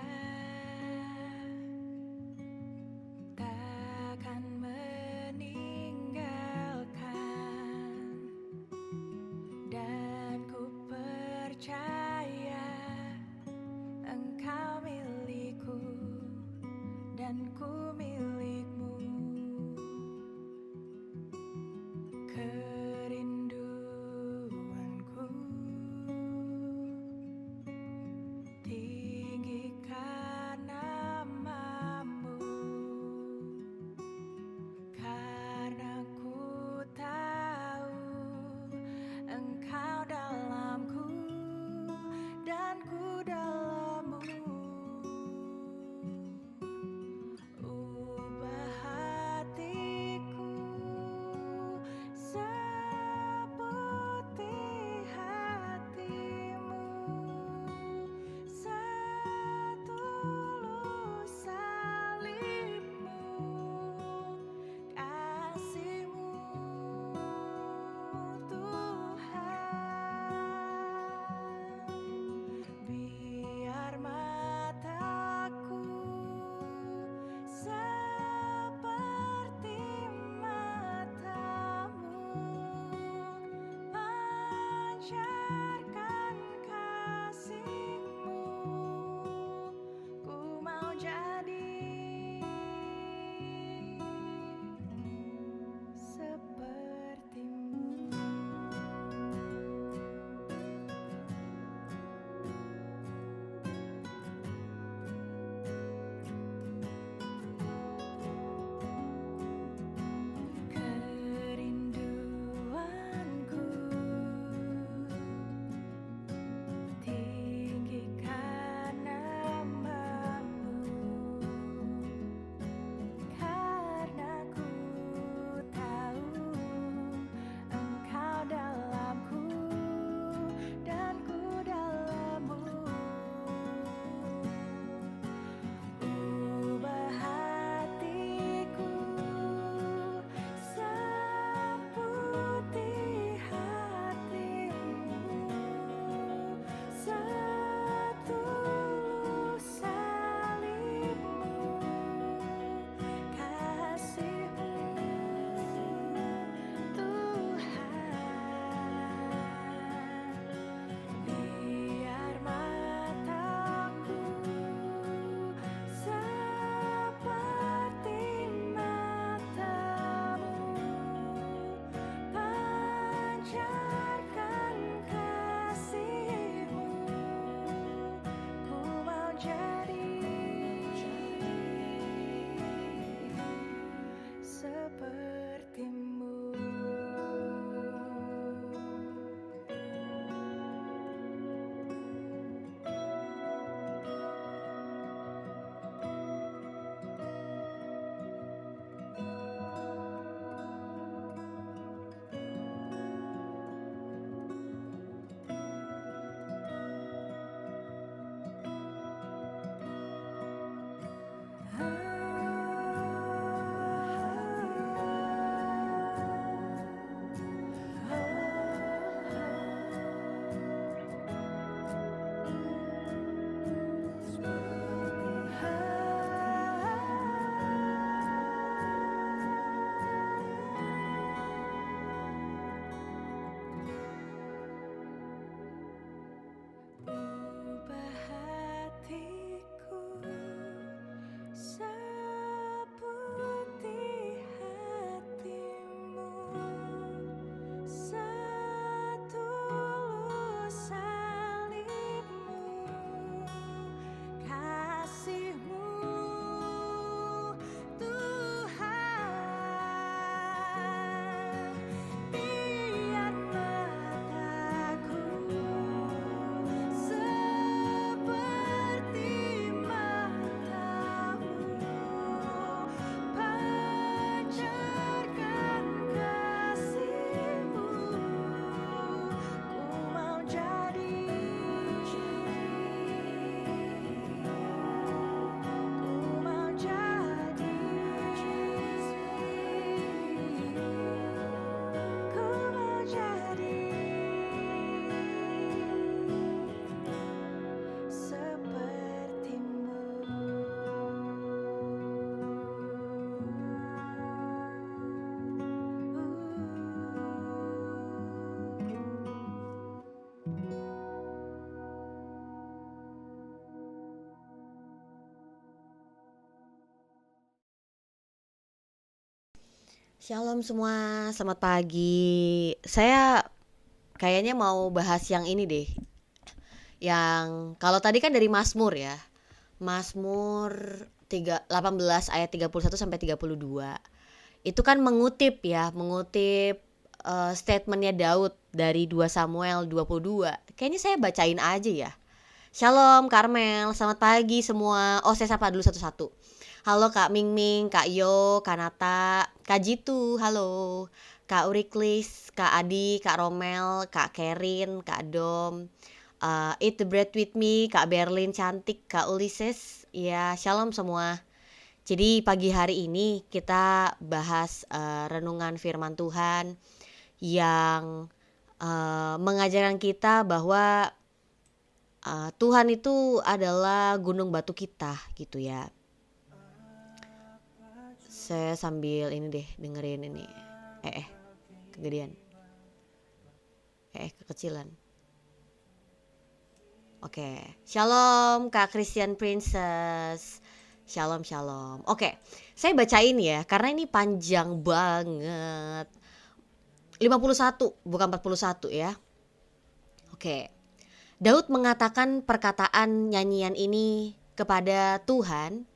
Shalom semua, selamat pagi. Saya kayaknya mau bahas yang ini deh. Yang kalau tadi kan dari Mazmur ya. Mazmur 18 ayat 31 sampai 32. Itu kan mengutip statementnya Daud dari 2 Samuel 22. Kayaknya saya bacain aja ya. Shalom Karmel, selamat pagi semua. Oh, saya sapa dulu satu-satu. Halo Kak Mingming, Kak Yo, Kak Nata, Kak Jitu, halo Kak Uriklis, Kak Adi, Kak Romel, Kak Kerin, Kak Dom, Eat the Bread with Me, Kak Berlin cantik, Kak Ulysses. Ya, shalom semua. Jadi pagi hari ini kita bahas renungan firman Tuhan yang mengajarkan kita bahwa Tuhan itu adalah gunung batu kita gitu ya. Saya sambil ini deh dengerin ini. Kegedean. Kekecilan. Oke. Shalom Kak Christian Princess. Shalom. Oke. Saya bacain ya karena ini panjang banget. 51 bukan 41 ya. Oke. Daud mengatakan perkataan nyanyian ini kepada Tuhan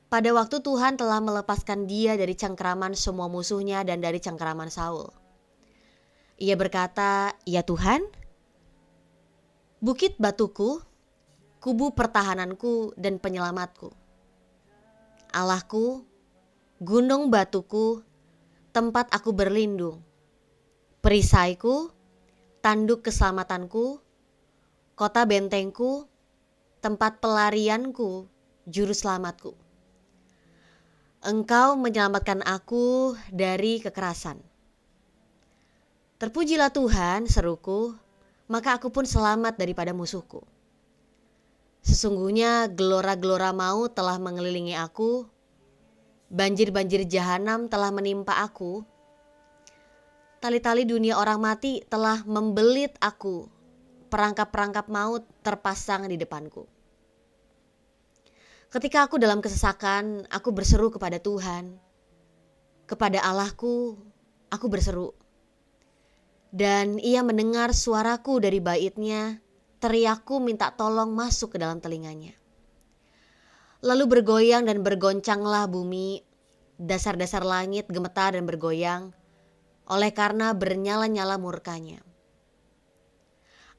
pada waktu Tuhan telah melepaskan dia dari cengkeraman semua musuhnya dan dari cengkeraman Saul. Ia berkata, "Ya Tuhan, bukit batuku, kubu pertahananku dan penyelamatku. Allahku, gunung batuku, tempat aku berlindung. Perisaiku, tanduk keselamatanku, kota bentengku, tempat pelarianku, juru selamatku. Engkau menyelamatkan aku dari kekerasan. Terpujilah Tuhan, seruku, maka aku pun selamat daripada musuhku. Sesungguhnya gelora-gelora maut telah mengelilingi aku, banjir-banjir jahanam telah menimpa aku, tali-tali dunia orang mati telah membelit aku, perangkap-perangkap maut terpasang di depanku. Ketika aku dalam kesesakan, aku berseru kepada Tuhan. Kepada Allahku, aku berseru. Dan ia mendengar suaraku dari bait-Nya, teriakku minta tolong masuk ke dalam telinganya. Lalu bergoyang dan bergoncanglah bumi, dasar-dasar langit gemetar dan bergoyang, oleh karena bernyala-nyala murkanya.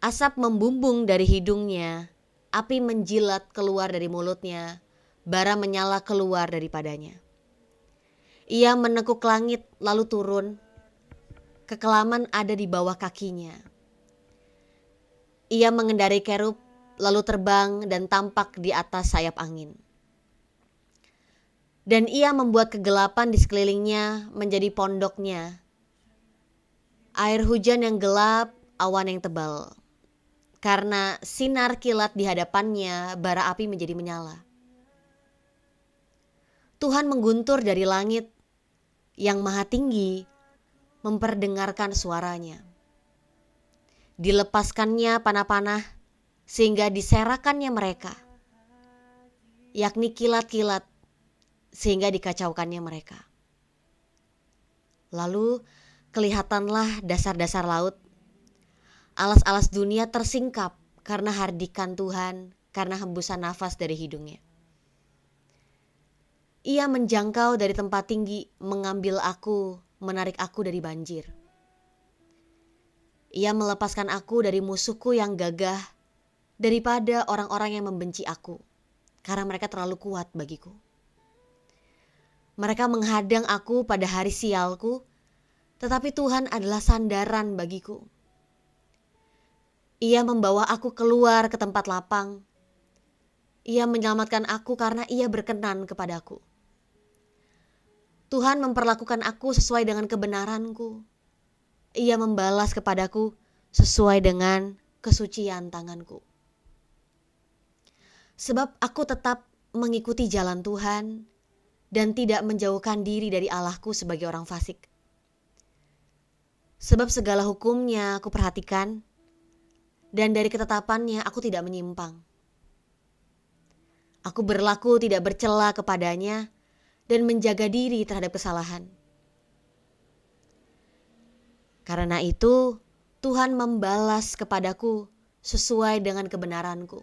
Asap membumbung dari hidungnya, api menjilat keluar dari mulutnya, bara menyala keluar daripadanya. Ia menekuk langit lalu turun, kekelaman ada di bawah kakinya. Ia mengendarai kerub lalu terbang dan tampak di atas sayap angin. Dan ia membuat kegelapan di sekelilingnya menjadi pondoknya. Air hujan yang gelap, awan yang tebal. Karena sinar kilat di hadapannya, bara api menjadi menyala. Tuhan mengguntur dari langit yang maha tinggi, memperdengarkan suaranya. Dilepaskannya panah-panah sehingga diserakannya mereka, yakni kilat-kilat sehingga dikacaukannya mereka. Lalu kelihatanlah dasar-dasar laut, alas-alas dunia tersingkap karena hardikan Tuhan, karena hembusan nafas dari hidungnya. Ia menjangkau dari tempat tinggi, mengambil aku, menarik aku dari banjir. Ia melepaskan aku dari musuhku yang gagah, daripada orang-orang yang membenci aku, karena mereka terlalu kuat bagiku. Mereka menghadang aku pada hari sialku, tetapi Tuhan adalah sandaran bagiku. Ia membawa aku keluar ke tempat lapang. Ia menyelamatkan aku karena ia berkenan kepadaku. Tuhan memperlakukan aku sesuai dengan kebenaranku. Ia membalas kepadaku sesuai dengan kesucian tanganku. Sebab aku tetap mengikuti jalan Tuhan dan tidak menjauhkan diri dari Allahku sebagai orang fasik. Sebab segala hukumnya aku perhatikan, dan dari ketetapannya aku tidak menyimpang. Aku berlaku tidak bercela kepadanya dan menjaga diri terhadap kesalahan. Karena itu Tuhan membalas kepadaku sesuai dengan kebenaranku,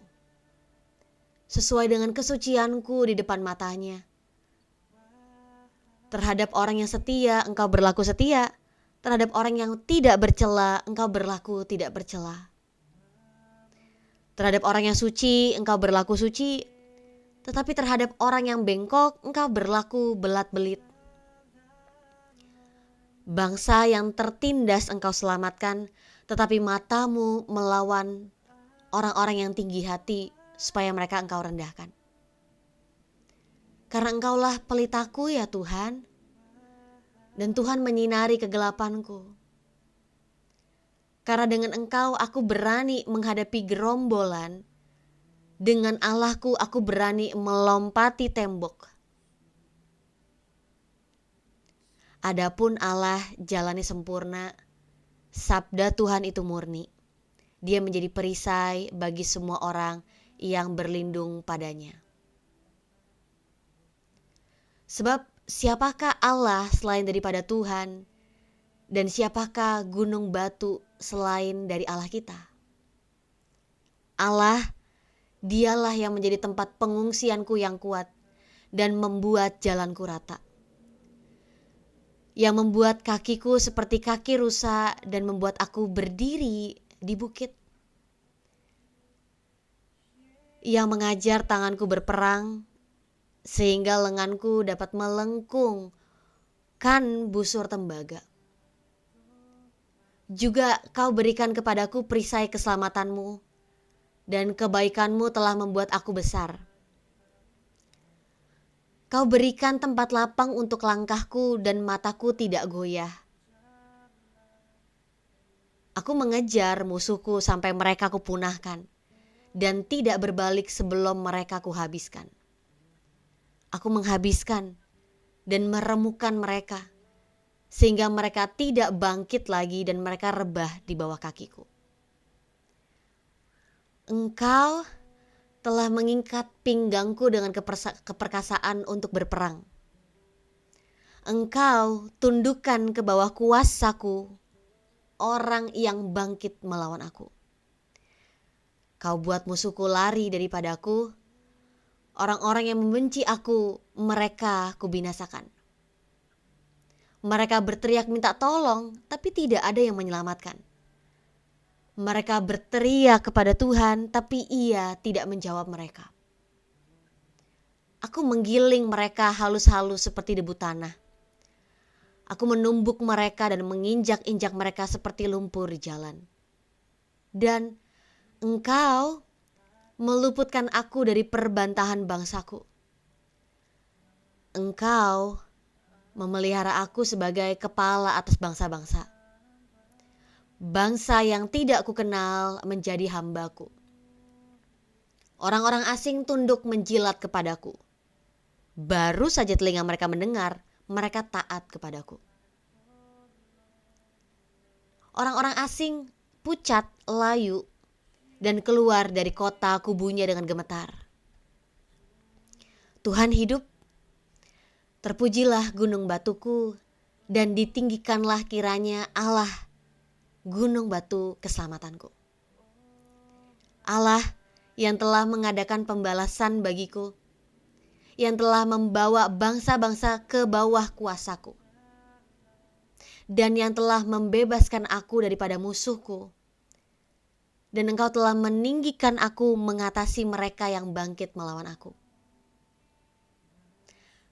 sesuai dengan kesucianku di depan matanya. Terhadap orang yang setia, engkau berlaku setia. Terhadap orang yang tidak bercela, engkau berlaku tidak bercela. Terhadap orang yang suci, engkau berlaku suci. Tetapi terhadap orang yang bengkok, engkau berlaku belat-belit. Bangsa yang tertindas engkau selamatkan, tetapi matamu melawan orang-orang yang tinggi hati, supaya mereka engkau rendahkan. Karena engkaulah pelitaku ya Tuhan, dan Tuhan menyinari kegelapanku. Karena dengan engkau aku berani menghadapi gerombolan, dengan Allahku aku berani melompati tembok. Adapun Allah jalannya sempurna, sabda Tuhan itu murni. Dia menjadi perisai bagi semua orang yang berlindung padanya. Sebab siapakah Allah selain daripada Tuhan? Dan siapakah gunung batu selain dari Allah kita? Allah, dialah yang menjadi tempat pengungsianku yang kuat dan membuat jalanku rata. Yang membuat kakiku seperti kaki rusa dan membuat aku berdiri di bukit. Yang mengajar tanganku berperang sehingga lenganku dapat melengkungkan busur tembaga. Juga kau berikan kepadaku perisai keselamatanmu, dan kebaikanmu telah membuat aku besar. Kau berikan tempat lapang untuk langkahku dan mataku tidak goyah. Aku mengejar musuhku sampai mereka kupunahkan, dan tidak berbalik sebelum mereka kuhabiskan. Aku menghabiskan dan meremukkan mereka, sehingga mereka tidak bangkit lagi dan mereka rebah di bawah kakiku. Engkau telah mengikat pinggangku dengan keperkasaan untuk berperang. Engkau tundukkan ke bawah kuasaku orang yang bangkit melawan aku. Kau buat musuhku lari daripadaku. Orang-orang yang membenci aku, mereka kubinasakan. Mereka berteriak minta tolong, tapi tidak ada yang menyelamatkan. Mereka berteriak kepada Tuhan, tapi Ia tidak menjawab mereka. Aku menggiling mereka halus-halus seperti debu tanah. Aku menumbuk mereka dan menginjak-injak mereka seperti lumpur di jalan. Dan Engkau meluputkan aku dari perbantahan bangsaku. Engkau memelihara aku sebagai kepala atas bangsa-bangsa. Bangsa yang tidak kukenal menjadi hambaku. Orang-orang asing tunduk menjilat kepadaku. Baru saja telinga mereka mendengar, mereka taat kepadaku. Orang-orang asing pucat, layu, dan keluar dari kota kubunya dengan gemetar. Tuhan hidup, terpujilah gunung batuku, dan ditinggikanlah kiranya Allah, gunung batu keselamatanku. Allah yang telah mengadakan pembalasan bagiku, yang telah membawa bangsa-bangsa ke bawah kuasaku, dan yang telah membebaskan aku daripada musuhku. Dan Engkau telah meninggikan aku mengatasi mereka yang bangkit melawan aku.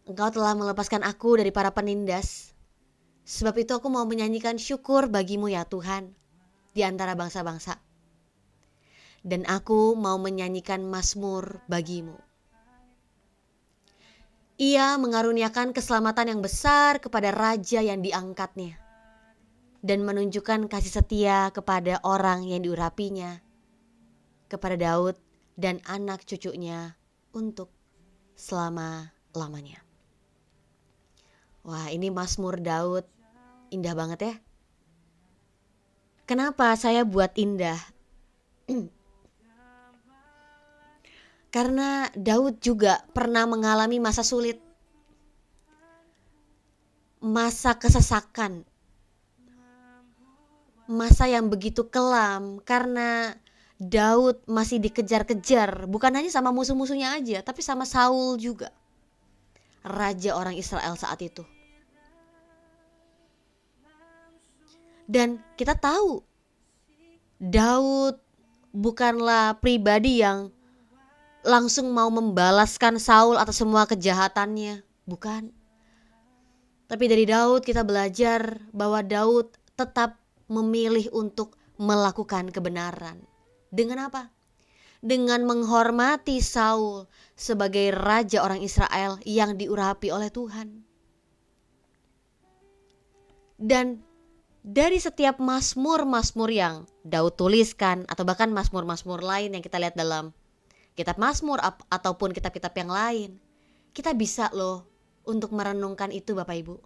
Engkau telah melepaskan aku dari para penindas. Sebab itu aku mau menyanyikan syukur bagimu ya Tuhan di antara bangsa-bangsa. Dan aku mau menyanyikan mazmur bagimu. Ia mengaruniakan keselamatan yang besar kepada raja yang diangkatnya. Dan menunjukkan kasih setia kepada orang yang diurapinya. Kepada Daud dan anak cucunya untuk selama-lamanya. Wah, ini mazmur Daud. Indah banget ya. Kenapa saya buat indah? Karena Daud juga pernah mengalami masa sulit. Masa kesesakan. masa yang begitu kelam karena Daud masih dikejar-kejar, bukan hanya sama musuh-musuhnya aja, tapi sama Saul juga, raja orang Israel saat itu. Dan kita tahu Daud bukanlah pribadi yang langsung mau membalaskan Saul atas semua kejahatannya, bukan. Tapi dari Daud kita belajar bahwa Daud tetap memilih untuk melakukan kebenaran. Dengan apa? Dengan menghormati Saul sebagai raja orang Israel yang diurapi oleh Tuhan. Dan dari setiap mazmur-mazmur yang Daud tuliskan, atau bahkan mazmur-mazmur lain yang kita lihat dalam kitab Mazmur ataupun kitab-kitab yang lain, kita bisa loh untuk merenungkan itu Bapak Ibu.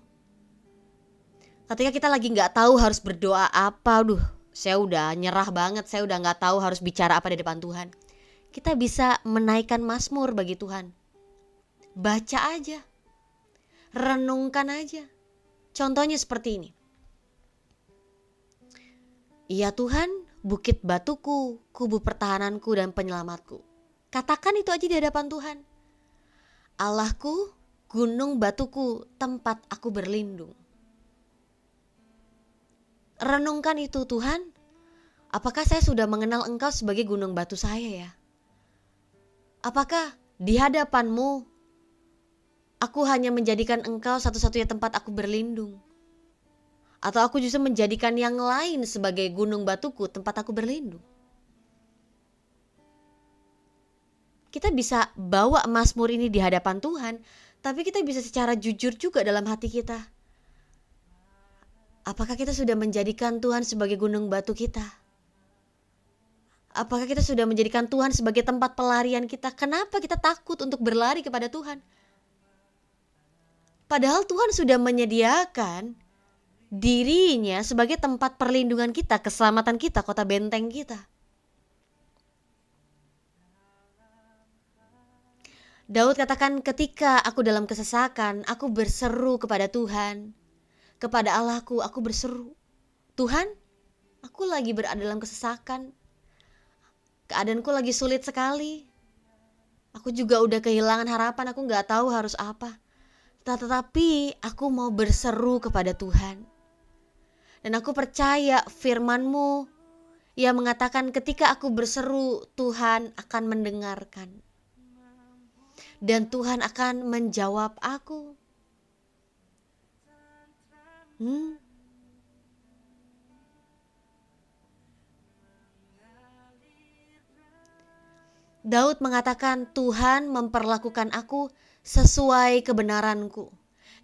Ketika kita lagi gak tahu harus berdoa apa, saya udah nyerah banget, saya udah gak tahu harus bicara apa di depan Tuhan, kita bisa menaikkan mazmur bagi Tuhan. Baca aja, renungkan aja. Contohnya seperti ini. Ya Tuhan, bukit batuku, kubu pertahananku dan penyelamatku. Katakan itu aja di hadapan Tuhan. Allahku, gunung batuku, tempat aku berlindung. Renungkan itu, Tuhan. Apakah saya sudah mengenal Engkau sebagai gunung batu saya ya? Apakah di hadapan-Mu aku hanya menjadikan Engkau satu-satunya tempat aku berlindung? Atau aku justru menjadikan yang lain sebagai gunung batuku, tempat aku berlindung? Kita bisa bawa mazmur ini di hadapan Tuhan, tapi kita bisa secara jujur juga dalam hati kita. Apakah kita sudah menjadikan Tuhan sebagai gunung batu kita? Apakah kita sudah menjadikan Tuhan sebagai tempat pelarian kita? Kenapa kita takut untuk berlari kepada Tuhan? Padahal Tuhan sudah menyediakan dirinya sebagai tempat perlindungan kita, keselamatan kita, kota benteng kita. Daud katakan, ketika aku dalam kesesakan, aku berseru kepada Tuhan. Kepada Allahku, aku berseru. Tuhan, aku lagi berada dalam kesesakan. Keadaanku lagi sulit sekali. Aku juga udah kehilangan harapan, aku gak tahu harus apa. Tetapi aku mau berseru kepada Tuhan. Dan aku percaya firman-Mu yang mengatakan ketika aku berseru, Tuhan akan mendengarkan. Dan Tuhan akan menjawab aku. Daud mengatakan, Tuhan memperlakukan aku sesuai kebenaranku.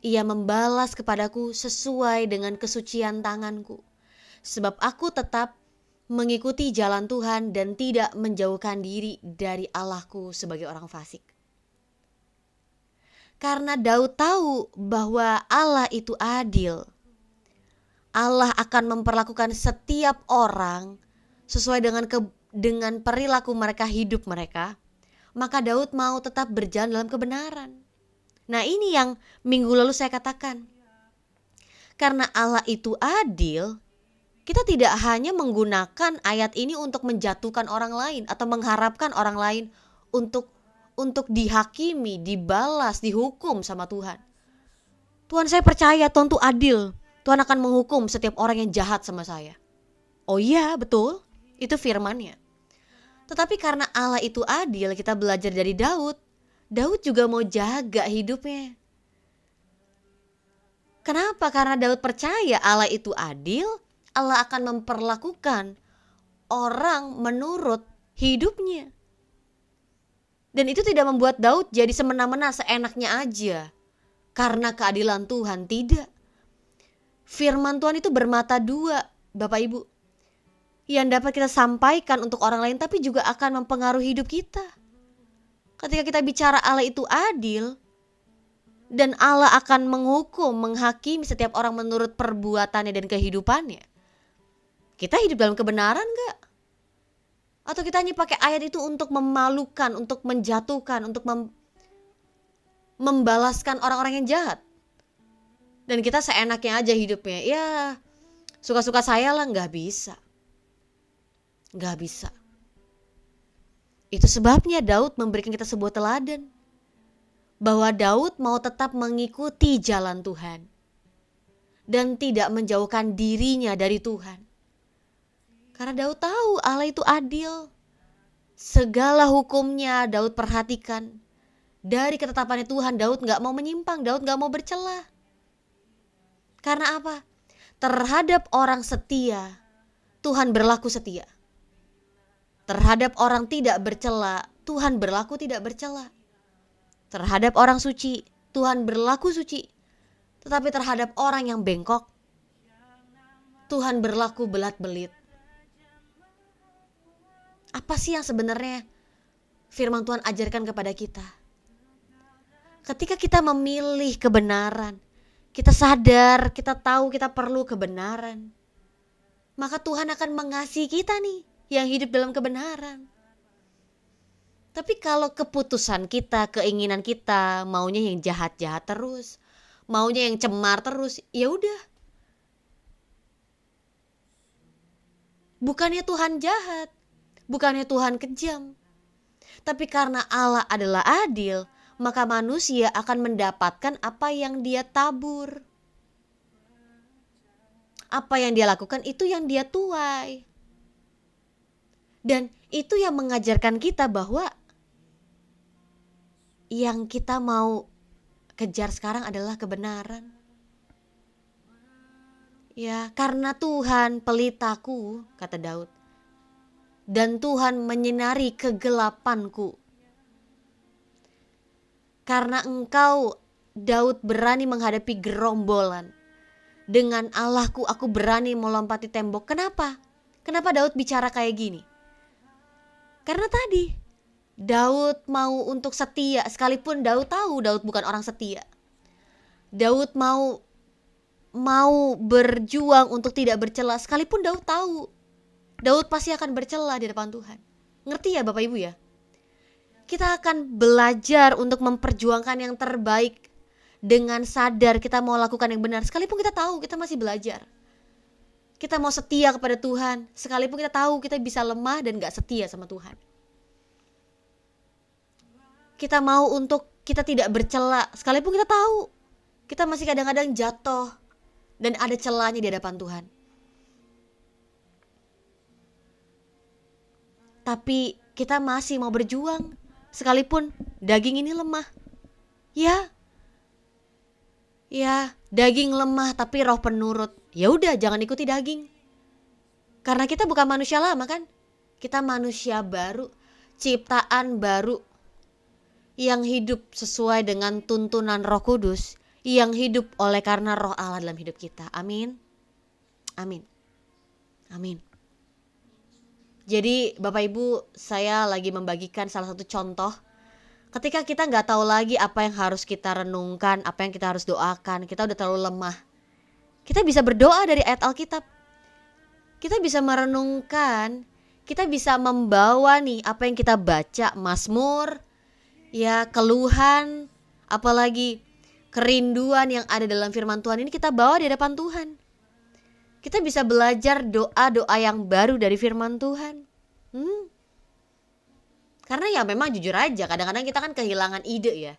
Ia membalas kepadaku sesuai dengan kesucian tanganku. Sebab aku tetap mengikuti jalan Tuhan dan tidak menjauhkan diri dari Allahku sebagai orang fasik. Karena Daud tahu bahwa Allah itu adil. Allah akan memperlakukan setiap orang sesuai dengan perilaku mereka, hidup mereka. Maka Daud mau tetap berjalan dalam kebenaran. Nah, ini yang minggu lalu saya katakan. Karena Allah itu adil, kita tidak hanya menggunakan ayat ini untuk menjatuhkan orang lain atau mengharapkan orang lain untuk dihakimi, dibalas, dihukum sama Tuhan. Tuhan, saya percaya Tuhan itu adil. Tuhan akan menghukum setiap orang yang jahat sama saya. Oh iya, betul. Itu firman-Nya. Tetapi karena Allah itu adil, kita belajar dari Daud. Daud juga mau jaga hidupnya. Kenapa? Karena Daud percaya Allah itu adil. Allah akan memperlakukan orang menurut hidupnya. Dan itu tidak membuat Daud jadi semena-mena, seenaknya aja. Karena keadilan Tuhan, tidak. Firman Tuhan itu bermata dua, Bapak Ibu. Yang dapat kita sampaikan untuk orang lain, tapi juga akan mempengaruhi hidup kita. Ketika kita bicara Allah itu adil, dan Allah akan menghukum, menghakimi setiap orang menurut perbuatannya dan kehidupannya. Kita hidup dalam kebenaran gak? Atau kita hanya pakai ayat itu untuk memalukan, untuk menjatuhkan, untuk membalaskan orang-orang yang jahat. Dan kita seenaknya aja hidupnya. Ya, Suka-suka saya lah, nggak bisa. Nggak bisa. Itu sebabnya Daud memberikan kita sebuah teladan. Bahwa Daud mau tetap mengikuti jalan Tuhan. Dan tidak menjauhkan dirinya dari Tuhan. Karena Daud tahu Allah itu adil. Segala hukumnya Daud perhatikan. Dari ketetapannya Tuhan, Daud gak mau menyimpang, Daud gak mau bercela. Karena apa? Terhadap orang setia, Tuhan berlaku setia. Terhadap orang tidak bercela, Tuhan berlaku tidak bercela. Terhadap orang suci, Tuhan berlaku suci. Tetapi terhadap orang yang bengkok, Tuhan berlaku belat-belit. Apa sih yang sebenarnya firman Tuhan ajarkan kepada kita? Ketika kita memilih kebenaran, kita sadar, kita tahu kita perlu kebenaran, maka Tuhan akan mengasihi kita nih yang hidup dalam kebenaran. Tapi kalau keputusan kita, keinginan kita, maunya yang jahat-jahat terus, maunya yang cemar terus, ya udah. Bukannya Tuhan jahat, bukannya Tuhan kejam. Tapi karena Allah adalah adil, maka manusia akan mendapatkan apa yang dia tabur. Apa yang dia lakukan itu yang dia tuai. Dan itu yang mengajarkan kita bahwa yang kita mau kejar sekarang adalah kebenaran. Ya, karena Tuhan pelitaku, kata Daud. Dan Tuhan menyinari kegelapanku. Karena engkau, Daud, berani menghadapi gerombolan. Dengan Allahku aku berani melompati tembok. Kenapa? Kenapa Daud bicara kayak gini? Karena tadi Daud mau untuk setia. Sekalipun Daud tahu Daud bukan orang setia. Daud mau berjuang untuk tidak bercela. Sekalipun Daud tahu Daud pasti akan bercela di depan Tuhan. Ngerti ya Bapak Ibu ya? Kita akan belajar untuk memperjuangkan yang terbaik dengan sadar kita mau lakukan yang benar. Sekalipun kita tahu kita masih belajar. Kita mau setia kepada Tuhan. Sekalipun kita tahu kita bisa lemah dan gak setia sama Tuhan. Kita mau untuk kita tidak bercela. Sekalipun kita tahu kita masih kadang-kadang jatuh dan ada celahnya di hadapan Tuhan. Tapi kita masih mau berjuang. Sekalipun daging ini lemah. Ya, daging lemah tapi roh penurut. Ya udah, jangan ikuti daging. Karena kita bukan manusia lama kan? Kita manusia baru, ciptaan baru yang hidup sesuai dengan tuntunan Roh Kudus, yang hidup oleh karena Roh Allah dalam hidup kita. Amin. Amin. Amin. Jadi Bapak Ibu, saya lagi membagikan salah satu contoh. Ketika kita gak tahu lagi apa yang harus kita renungkan, apa yang kita harus doakan, kita udah terlalu lemah. Kita bisa berdoa dari ayat Alkitab. Kita bisa merenungkan, kita bisa membawa nih apa yang kita baca, Mazmur, ya keluhan, apalagi kerinduan yang ada dalam firman Tuhan ini kita bawa di hadapan Tuhan. Kita bisa belajar doa-doa yang baru dari firman Tuhan. Karena ya memang jujur aja kadang-kadang kita kan kehilangan ide ya.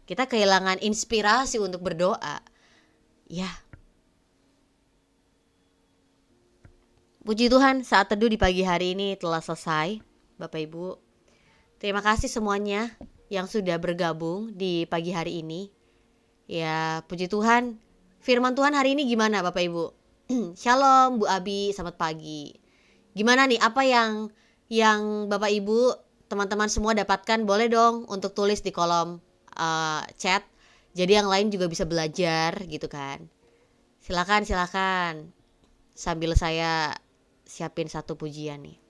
Kita kehilangan inspirasi untuk berdoa. Ya. Puji Tuhan, saat teduh di pagi hari ini telah selesai, Bapak Ibu. Terima kasih semuanya yang sudah bergabung di pagi hari ini. Ya, puji Tuhan. Firman Tuhan hari ini gimana Bapak Ibu? Shalom Bu Abi, selamat pagi. Gimana nih, apa yang Bapak Ibu, teman-teman semua dapatkan? Boleh dong untuk tulis di kolom chat. Jadi yang lain juga bisa belajar gitu kan. Silakan. Sambil saya siapin satu pujian nih.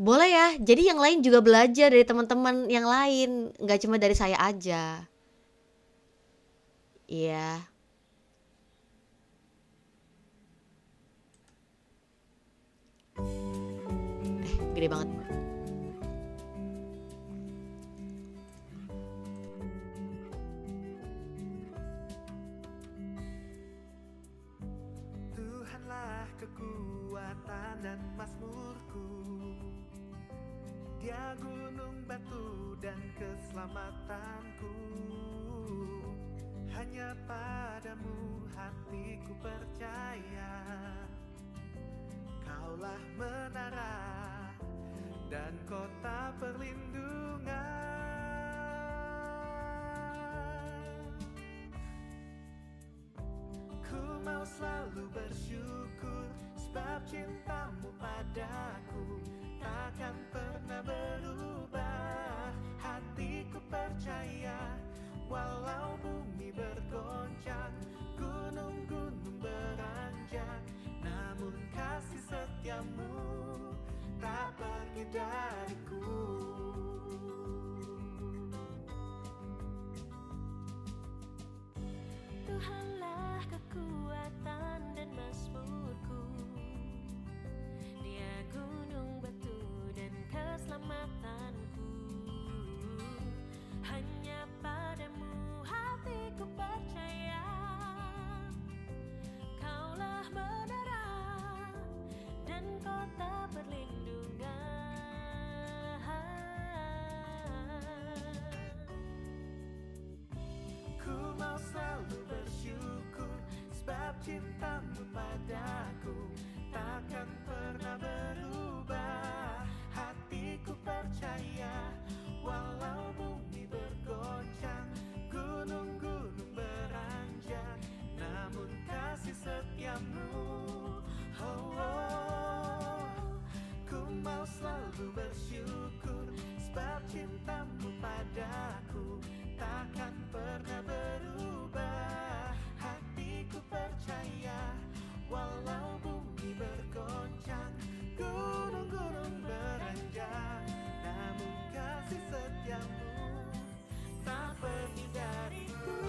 Boleh ya, jadi yang lain juga belajar dari teman-teman yang lain, gak cuma dari saya aja. Iya. Gede banget. Dia gunung batu dan keselamatanku. Hanya padamu hatiku percaya. Kaulah menara dan kota perlindungan. Ku mau selalu bersyukur sebab cintamu padaku takkan pernah berubah. Hatiku percaya walau bumi bergoncang, gunung-gunung beranjak, namun kasih setiamu tak pergi dariku. Tuhanlah kekuatan dan mazmurku, Dia gunung batu dan keselamatanku. Hanya padamu hatiku percaya. Kaulah menara dan kota perlindungan. Ku mau selalu bersyukur sebab cintamu padaku takkan pernah berubah. Hatiku percaya walau bumi bergoncang, gunung-gunung beranjak, namun kasih setiamu, oh, oh. Ku mau selalu bersyukur sebab cintamu padaku takkan pernah berubah. Hatiku percaya walau bumi bergoncang, gunung-gunung beranjak, namun kasih setiamu tak pergi dariku.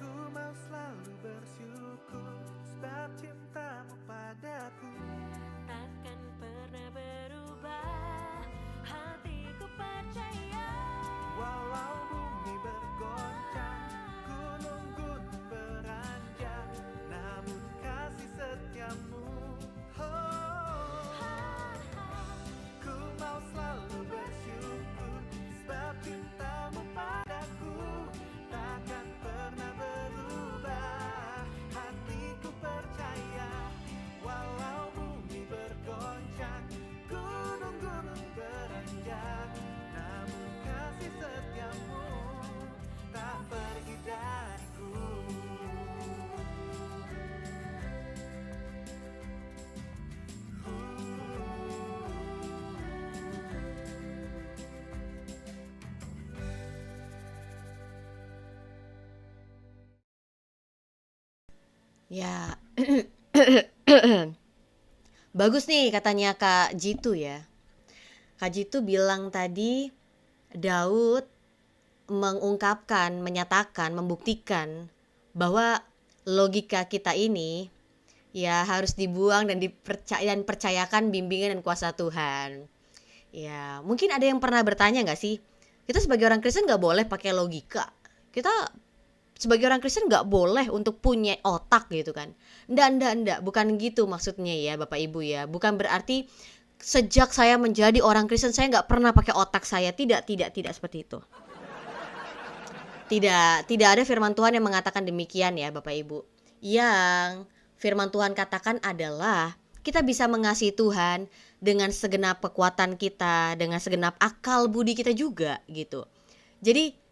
Ku mau selalu bersyukur sebab cintamu padaku Takkan pernah berubah. Hatiku percaya. walau bumi bergoncang, gunung-gunung beranjak, namun kasih setiamu, oh. Ku mau selalu bersyukur sebab cintamu padaku takkan pernah berubah. Hatiku percaya walau bumi bergoncang, gunung-gunung beranjak, namun kasih setiamu tak pergi dariku. Ya. Bagus nih katanya Kak Jitu ya. Kak Jitu bilang tadi Daud mengungkapkan, menyatakan, membuktikan bahwa logika kita ini ya harus dibuang dan percayakan bimbingan dan kuasa Tuhan. Ya, mungkin ada yang pernah bertanya nggak sih, kita sebagai orang Kristen nggak boleh pakai logika. Kita sebagai orang Kristen nggak boleh untuk punya otak gitu kan. Nggak, bukan gitu maksudnya ya Bapak Ibu ya. Bukan berarti sejak saya menjadi orang Kristen saya nggak pernah pakai otak saya. Tidak seperti itu. Tidak ada firman Tuhan yang mengatakan demikian ya Bapak Ibu. Yang firman Tuhan katakan adalah kita bisa mengasihi Tuhan dengan segenap kekuatan kita, dengan segenap akal budi kita juga gitu. Jadi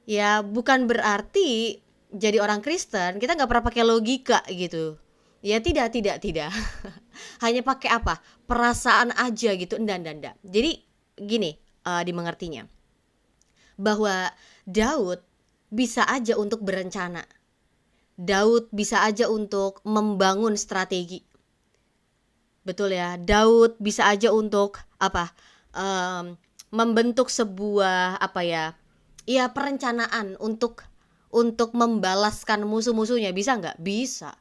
ya bukan berarti jadi orang Kristen kita nggak pernah pakai logika gitu. Ya tidak. Hanya pakai apa? Perasaan aja gitu. Enggak. Jadi gini, dimengertinya. Bahwa Daud bisa aja untuk berencana. Daud bisa aja untuk membangun strategi. Betul ya, Daud bisa aja untuk apa? Membentuk sebuah perencanaan untuk membalaskan musuh-musuhnya. Bisa nggak? Bisa.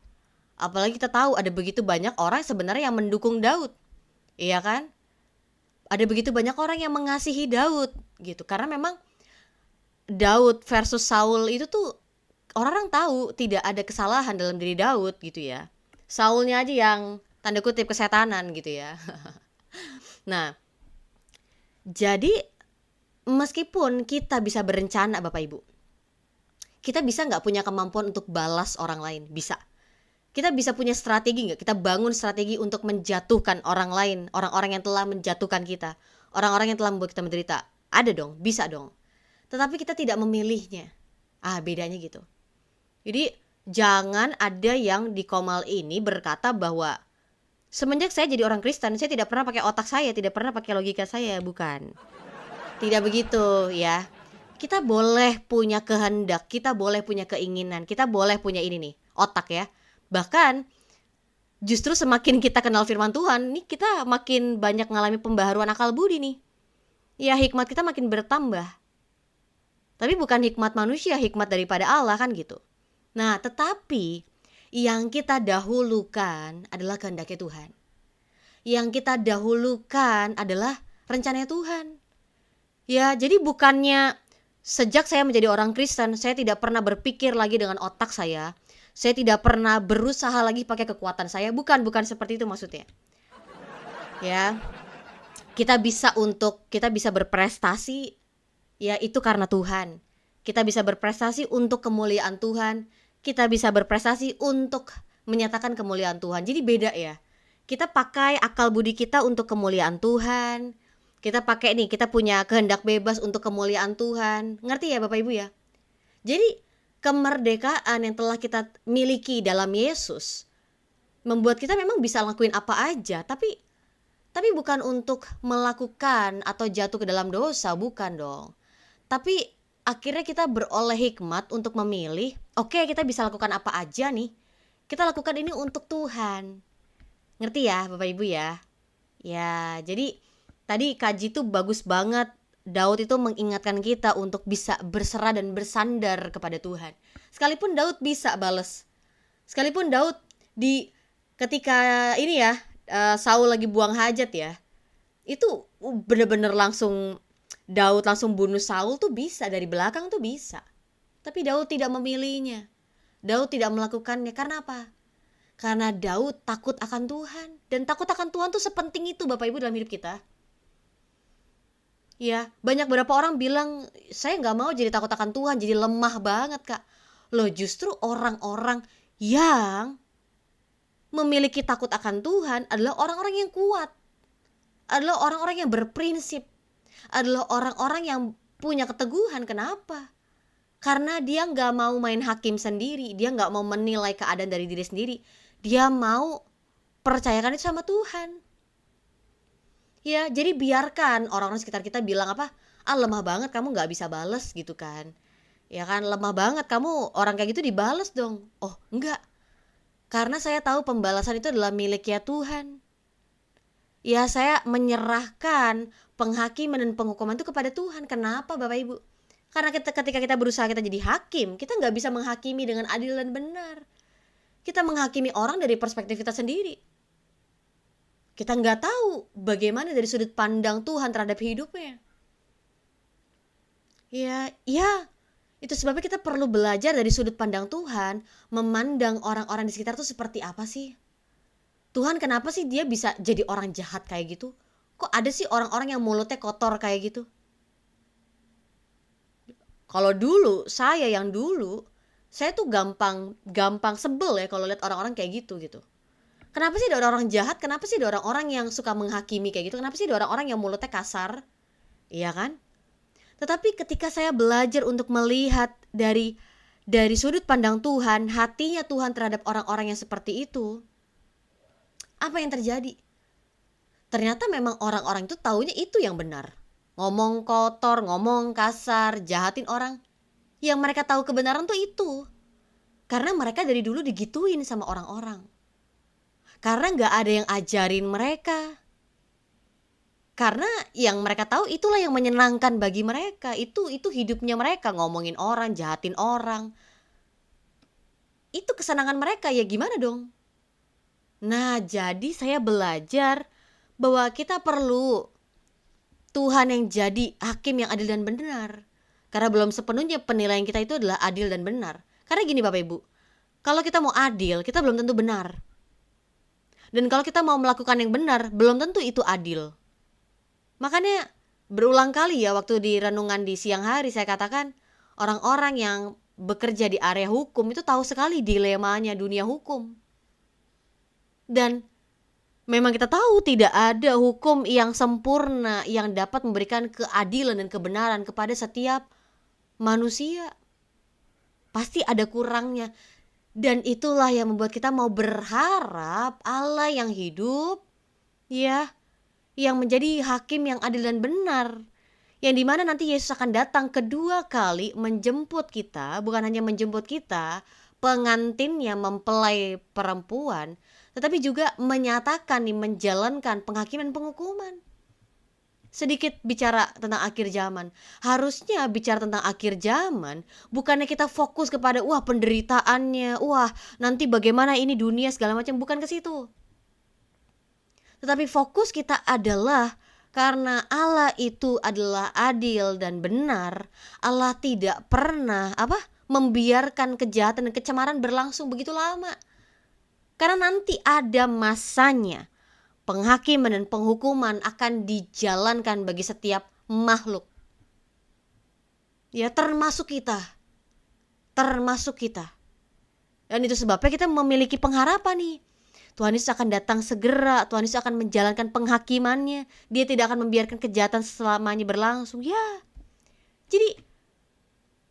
Apalagi kita tahu ada begitu banyak orang sebenarnya yang mendukung Daud, iya kan? Ada begitu banyak orang yang mengasihi Daud gitu. Karena memang Daud versus Saul itu tuh orang-orang tahu tidak ada kesalahan dalam diri Daud gitu ya. Saulnya aja yang tanda kutip kesetanan gitu ya. Nah, jadi meskipun kita bisa berencana Bapak Ibu, kita bisa nggak punya kemampuan untuk balas orang lain? Bisa. Kita bisa punya strategi nggak? Kita bangun strategi untuk menjatuhkan orang lain, orang-orang yang telah menjatuhkan kita, orang-orang yang telah membuat kita menderita. Ada dong, bisa dong. Tetapi kita tidak memilihnya. Bedanya gitu. Jadi jangan ada yang di Komal ini berkata bahwa semenjak saya jadi orang Kristen, saya tidak pernah pakai otak saya, tidak pernah pakai logika saya. Bukan. Tidak begitu ya. Kita boleh punya kehendak, kita boleh punya keinginan, kita boleh punya ini nih, otak ya. Bahkan justru semakin kita kenal firman Tuhan, nih kita makin banyak mengalami pembaharuan akal budi nih. Ya, hikmat kita makin bertambah. Tapi bukan hikmat manusia, hikmat daripada Allah kan gitu. Nah, tetapi yang kita dahulukan adalah kehendaknya Tuhan. Yang kita dahulukan adalah rencananya Tuhan. Ya, jadi bukannya sejak saya menjadi orang Kristen, saya tidak pernah berpikir lagi dengan otak saya. Saya tidak pernah berusaha lagi pakai kekuatan saya. Bukan seperti itu maksudnya. Ya. Kita bisa berprestasi, ya itu karena Tuhan. Kita bisa berprestasi untuk kemuliaan Tuhan. Kita bisa berprestasi untuk menyatakan kemuliaan Tuhan. Jadi beda ya. Kita pakai akal budi kita untuk kemuliaan Tuhan. Kita pakai nih, kita punya kehendak bebas untuk kemuliaan Tuhan. Ngerti ya Bapak Ibu ya? Jadi kemerdekaan yang telah kita miliki dalam Yesus membuat kita memang bisa lakuin apa aja, tapi bukan untuk melakukan atau jatuh ke dalam dosa, bukan dong. Tapi akhirnya kita beroleh hikmat untuk memilih, oke, kita bisa lakukan apa aja nih. Kita lakukan ini untuk Tuhan. Ngerti ya Bapak Ibu ya? Ya, jadi tadi kaji tuh bagus banget. Daud itu mengingatkan kita untuk bisa berserah dan bersandar kepada Tuhan. Sekalipun Daud bisa bales. Sekalipun Daud ketika ini ya, Saul lagi buang hajat ya, itu bener-bener Daud langsung bunuh Saul tuh bisa, dari belakang tuh bisa. Tapi Daud tidak memilihnya. Daud tidak melakukannya. Karena apa? Karena Daud takut akan Tuhan. Dan takut akan Tuhan tuh sepenting itu Bapak Ibu dalam hidup kita. Ya, banyak beberapa orang bilang, saya gak mau jadi takut akan Tuhan, jadi lemah banget Kak. Loh, justru orang-orang yang memiliki takut akan Tuhan adalah orang-orang yang kuat, adalah orang-orang yang berprinsip, adalah orang-orang yang punya keteguhan. Kenapa? Karena dia gak mau main hakim sendiri, dia gak mau menilai keadaan dari diri sendiri, dia mau percayakan itu sama Tuhan. Ya, jadi biarkan orang-orang sekitar kita bilang apa, lemah banget kamu gak bisa bales gitu kan. Ya kan, lemah banget kamu, orang kayak gitu dibales dong. Oh enggak, karena saya tahu pembalasan itu adalah miliknya Tuhan. Ya, saya menyerahkan penghakiman dan penghukuman itu kepada Tuhan. Kenapa Bapak Ibu? Karena ketika kita berusaha kita jadi hakim, kita gak bisa menghakimi dengan adil dan benar. Kita menghakimi orang dari perspektif kita sendiri. Kita gak tahu bagaimana dari sudut pandang Tuhan terhadap hidupnya. Ya, itu sebabnya kita perlu belajar dari sudut pandang Tuhan, memandang orang-orang di sekitar tuh seperti apa sih? Tuhan kenapa sih dia bisa jadi orang jahat kayak gitu? Kok ada sih orang-orang yang mulutnya kotor kayak gitu? Kalau dulu, saya tuh gampang sebel ya kalau lihat orang-orang kayak gitu. Kenapa sih ada orang-orang jahat? Kenapa sih ada orang-orang yang suka menghakimi kayak gitu? Kenapa sih ada orang-orang yang mulutnya kasar? Iya kan? Tetapi ketika saya belajar untuk melihat dari sudut pandang Tuhan, hatinya Tuhan terhadap orang-orang yang seperti itu, Apa yang terjadi? Ternyata memang orang-orang itu taunya itu yang benar. Ngomong kotor, ngomong kasar, jahatin orang. Yang mereka tahu kebenaran tuh itu. Karena mereka dari dulu digituin sama orang-orang. Karena gak ada yang ajarin mereka. Karena yang mereka tahu itulah yang menyenangkan bagi mereka. Itu hidupnya mereka, ngomongin orang, jahatin orang. Itu kesenangan mereka, ya gimana dong? Nah, jadi saya belajar bahwa kita perlu Tuhan yang jadi hakim yang adil dan benar. Karena belum sepenuhnya penilaian kita itu adalah adil dan benar. Karena gini Bapak Ibu, kalau kita mau adil, kita belum tentu benar. Dan kalau kita mau melakukan yang benar, belum tentu itu adil. Makanya berulang kali ya waktu di renungan di siang hari saya katakan, orang-orang yang bekerja di area hukum itu tahu sekali dilemanya dunia hukum. Dan memang kita tahu tidak ada hukum yang sempurna yang dapat memberikan keadilan dan kebenaran kepada setiap manusia. Pasti ada kurangnya. Dan itulah yang membuat kita mau berharap Allah yang hidup, ya, yang menjadi hakim yang adil dan benar. Yang dimana nanti Yesus akan datang kedua kali menjemput kita, bukan hanya menjemput kita, pengantinnya mempelai perempuan, tetapi juga menyatakan nih, menjalankan penghakiman penghukuman. Sedikit bicara tentang akhir zaman. Harusnya bicara tentang akhir zaman, bukannya kita fokus kepada wah penderitaannya, wah nanti bagaimana ini dunia segala macam, bukan ke situ. Tetapi fokus kita adalah karena Allah itu adalah adil dan benar. Allah tidak pernah membiarkan kejahatan dan kecemaran berlangsung begitu lama. Karena nanti ada masanya penghakiman dan penghukuman akan dijalankan bagi setiap makhluk. Ya, termasuk kita. Dan itu sebabnya kita memiliki pengharapan nih. Tuhan Yesus akan datang segera, Tuhan Yesus akan menjalankan penghakimannya. Dia tidak akan membiarkan kejahatan selamanya berlangsung. Ya. Jadi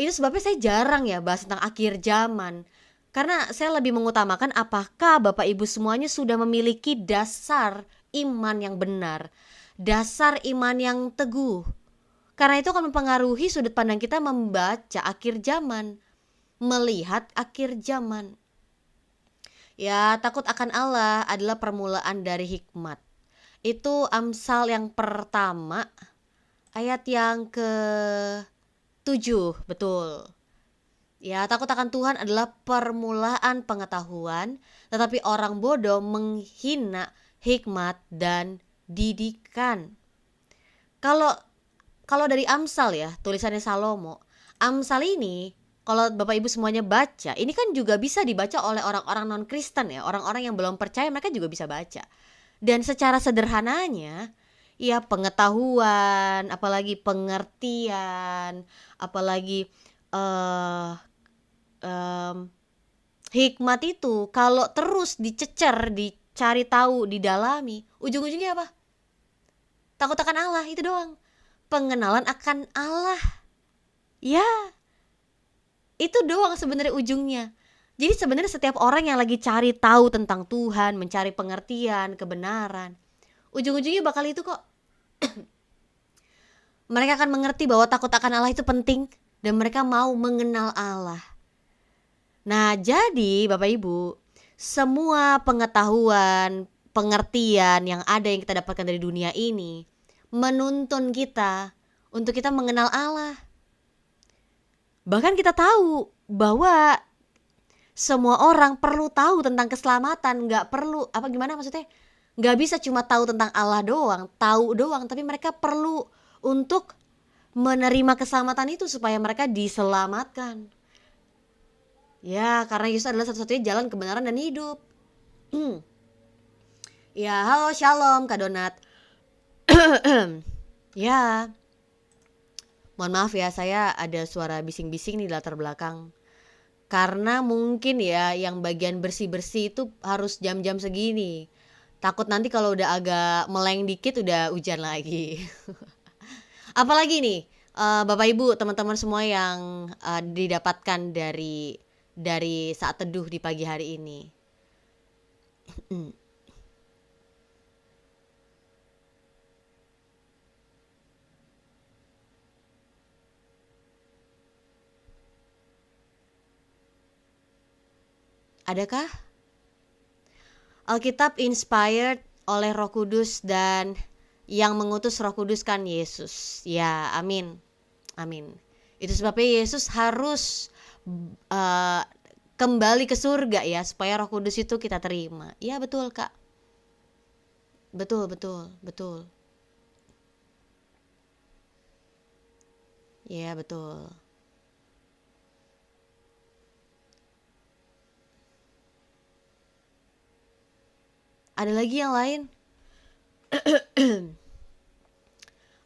itu sebabnya saya jarang ya bahas tentang akhir zaman. Karena saya lebih mengutamakan apakah Bapak Ibu semuanya sudah memiliki dasar iman yang benar, dasar iman yang teguh. Karena itu akan mempengaruhi sudut pandang kita membaca akhir zaman, melihat akhir zaman. Ya, takut akan Allah adalah permulaan dari hikmat. Itu Amsal yang pertama, ayat yang ke-7, betul. Ya, takut akan Tuhan adalah permulaan pengetahuan, tetapi orang bodoh menghina hikmat dan didikan. Kalau dari Amsal ya, tulisannya Salomo, Amsal ini kalau Bapak Ibu semuanya baca, ini kan juga bisa dibaca oleh orang-orang non-Kristen ya, orang-orang yang belum percaya, mereka juga bisa baca. Dan secara sederhananya, ya pengetahuan, apalagi pengertian, apalagi hikmat itu kalau terus dicecer, dicari tahu, didalami, ujung-ujungnya apa? Takut akan Allah, itu doang. Pengenalan akan Allah. Ya, itu doang sebenarnya ujungnya. Jadi sebenarnya setiap orang yang lagi cari tahu tentang Tuhan, mencari pengertian, kebenaran, ujung-ujungnya bakal itu kok. Mereka akan mengerti bahwa takut akan Allah itu penting dan mereka mau mengenal Allah. Nah, jadi Bapak Ibu, semua pengetahuan, pengertian yang ada yang kita dapatkan dari dunia ini menuntun kita untuk kita mengenal Allah. Bahkan kita tahu bahwa semua orang perlu tahu tentang keselamatan, nggak perlu nggak bisa cuma tahu tentang Allah doang, tahu doang, tapi mereka perlu untuk menerima keselamatan itu supaya mereka diselamatkan. Ya, karena Yesus adalah satu-satunya jalan kebenaran dan hidup. Ya, halo shalom Kak Donat. Ya, mohon maaf ya, saya ada suara bising-bising di latar belakang. Karena mungkin ya yang bagian bersih-bersih itu harus jam-jam segini. Takut nanti kalau udah agak meleng dikit udah hujan lagi. Apalagi nih Bapak Ibu, teman-teman semua yang didapatkan dari saat teduh di pagi hari ini. Adakah? Alkitab inspired oleh Roh Kudus dan yang mengutus Roh Kudus kan Yesus. Ya, amin. Amin. Itu sebabnya Yesus harus uh, kembali ke surga ya, supaya Roh Kudus itu kita terima. Ya, betul, Kak. Betul, betul, betul. Ya, betul. Ada lagi yang lain?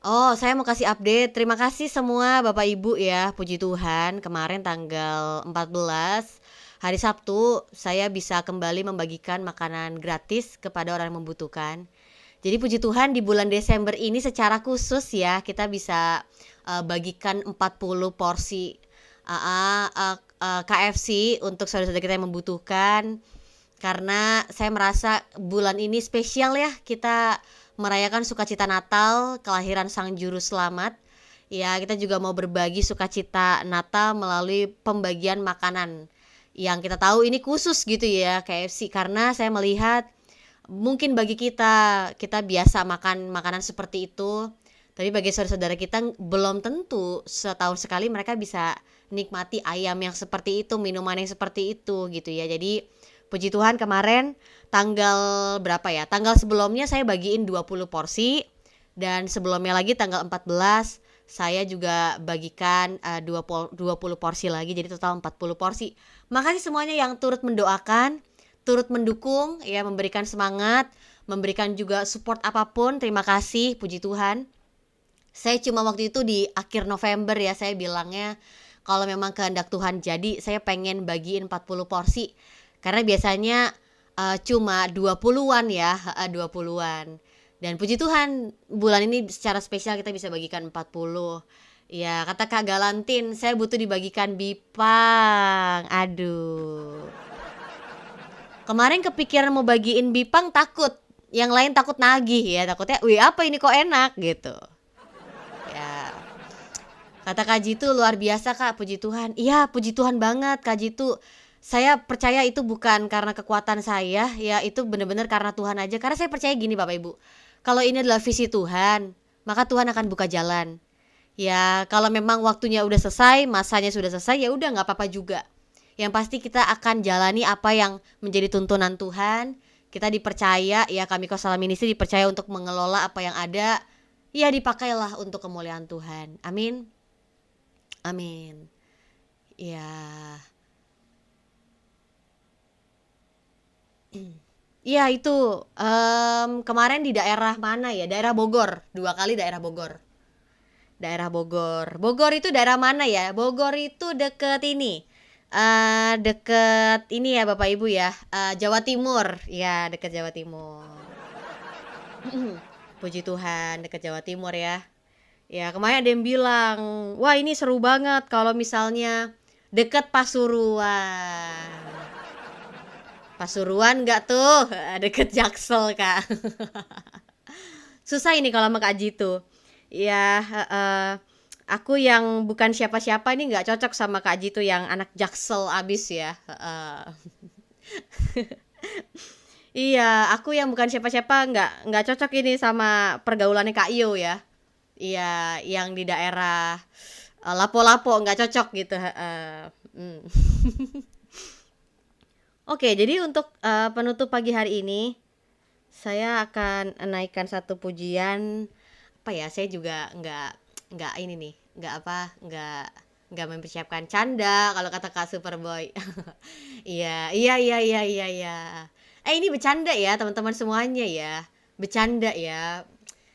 Oh, saya mau kasih update. Terima kasih semua Bapak Ibu ya. Puji Tuhan, kemarin tanggal 14 hari Sabtu saya bisa kembali membagikan makanan gratis kepada orang yang membutuhkan. Jadi puji Tuhan di bulan Desember ini secara khusus ya kita bisa bagikan 40 porsi KFC untuk saudara-saudara kita yang membutuhkan. Karena saya merasa bulan ini spesial ya, kita merayakan sukacita Natal, kelahiran Sang Juru Selamat. Ya, kita juga mau berbagi sukacita Natal melalui pembagian makanan yang kita tahu ini khusus gitu ya, KFC. Karena saya melihat mungkin bagi kita biasa makan makanan seperti itu, tapi bagi saudara-saudara kita belum tentu setahun sekali mereka bisa nikmati ayam yang seperti itu, minuman yang seperti itu gitu ya. Jadi puji Tuhan kemarin tanggal berapa ya? Tanggal sebelumnya saya bagiin 20 porsi dan sebelumnya lagi tanggal 14 saya juga bagikan 20 porsi lagi, jadi total 40 porsi. Makasih semuanya yang turut mendoakan, turut mendukung ya, memberikan semangat, memberikan juga support apapun. Terima kasih, puji Tuhan. Saya cuma waktu itu di akhir November ya, saya bilangnya kalau memang kehendak Tuhan jadi saya pengen bagiin 40 porsi. Karena biasanya cuma 20-an ya, 20-an. Dan puji Tuhan bulan ini secara spesial kita bisa bagikan 40. Ya, kata Kak Galantin, saya butuh dibagikan bipang. Aduh. Kemarin kepikiran mau bagiin bipang, takut. Yang lain takut nagih ya, takutnya, wih apa ini kok enak gitu. Ya. Kata Kak Jitu luar biasa Kak, puji Tuhan. Iya, puji Tuhan banget Kak Jitu. Saya percaya itu bukan karena kekuatan saya, ya itu benar-benar karena Tuhan aja. Karena saya percaya gini Bapak Ibu, kalau ini adalah visi Tuhan, maka Tuhan akan buka jalan. Ya kalau memang waktunya udah selesai, masanya sudah selesai, ya udah nggak apa-apa juga. Yang pasti kita akan jalani apa yang menjadi tuntunan Tuhan. Kita dipercaya, ya kami Kosala Ministry dipercaya untuk mengelola apa yang ada. Ya dipakailah untuk kemuliaan Tuhan. Amin. Amin. Ya. Iya itu kemarin di daerah mana ya? Daerah Bogor, 2 kali daerah Bogor. Daerah Bogor. Bogor itu daerah mana ya? Bogor itu deket ini. Deket ini ya Bapak Ibu ya. Jawa Timur. Ya, deket Jawa Timur. Puji Tuhan, deket Jawa Timur ya. Ya, kemarin ada yang bilang, "Wah, ini seru banget kalau misalnya deket Pasuruan." Pasuruan nggak tuh? Deket Jaksel Kak. Susah ini kalau sama Kak Jitu. Ya, aku yang bukan siapa-siapa ini nggak cocok sama Kak Jitu yang anak Jaksel abis ya. Iya, aku yang bukan siapa-siapa nggak cocok ini sama pergaulannya Kak Iyo ya. Iya, yang di daerah Lapo-Lapo nggak cocok gitu. Oke, jadi untuk penutup pagi hari ini saya akan naikkan satu pujian. Apa ya? Saya juga nggak ini nih, nggak mempersiapkan canda kalau kata Kak Superboy. Iya. Ini bercanda ya teman-teman semuanya ya, bercanda ya.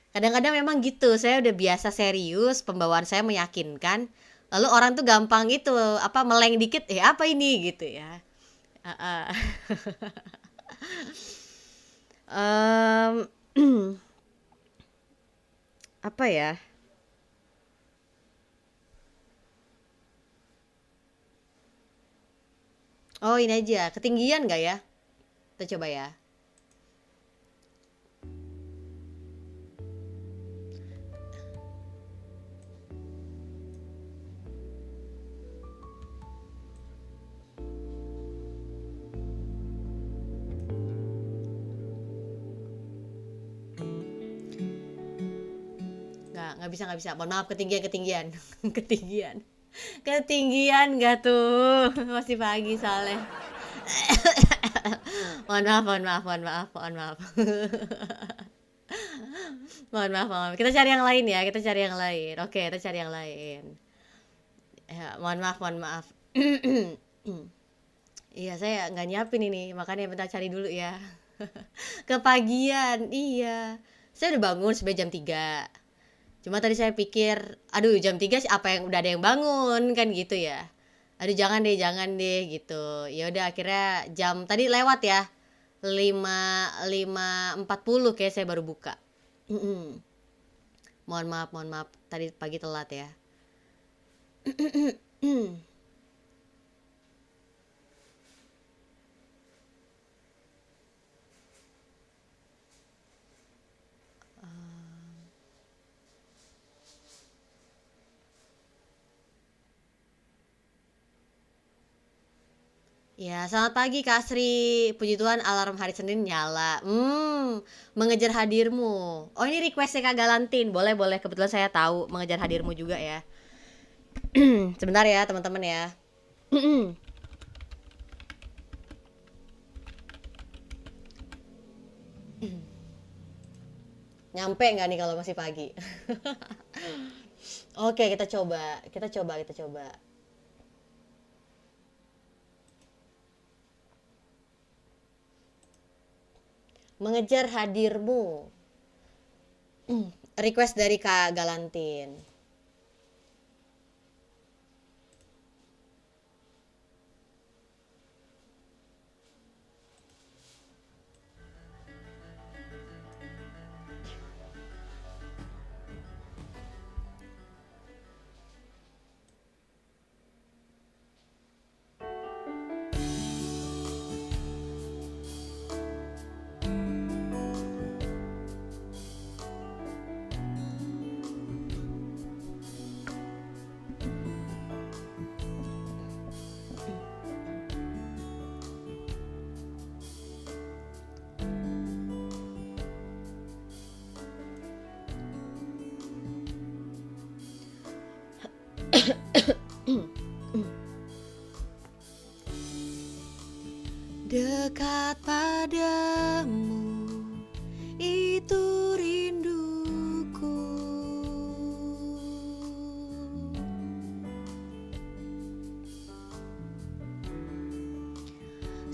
Kadang-kadang memang gitu. Saya udah biasa serius, pembawaan saya meyakinkan. Lalu orang tuh gampang itu meleng dikit, apa ini gitu ya. Apa ya? Oh ini aja, ketinggian gak ya? Kita coba ya. nggak bisa. Mohon maaf, ketinggian. Ketinggian nggak tuh? Masih pagi soalnya. Mohon maaf. Mohon maaf. Kita cari yang lain ya. Oke, kita cari yang lain. Ya, mohon maaf. Iya, saya nggak nyiapin ini, makanya bentar cari dulu ya. Kepagian, iya. Saya udah bangun sebenarnya jam 3. Cuma tadi saya pikir, aduh jam 3 sih apa yang udah ada yang bangun kan gitu ya. Aduh jangan deh gitu. Ya udah akhirnya jam tadi lewat ya. 5.40 kayak saya baru buka. Mohon maaf. Tadi pagi telat ya. Ya, selamat pagi Kak Sri. Puji Tuhan alarm hari Senin nyala. Mengejar hadirmu. Oh, ini requestnya Kak Galantin. Boleh. Kebetulan saya tahu mengejar hadirmu juga ya. Sebentar ya teman-teman ya. Nyampe nggak nih kalau masih pagi? Oke, kita coba. Mengejar hadirmu. Request dari Kak Galantin. Dekat padamu itu rinduku.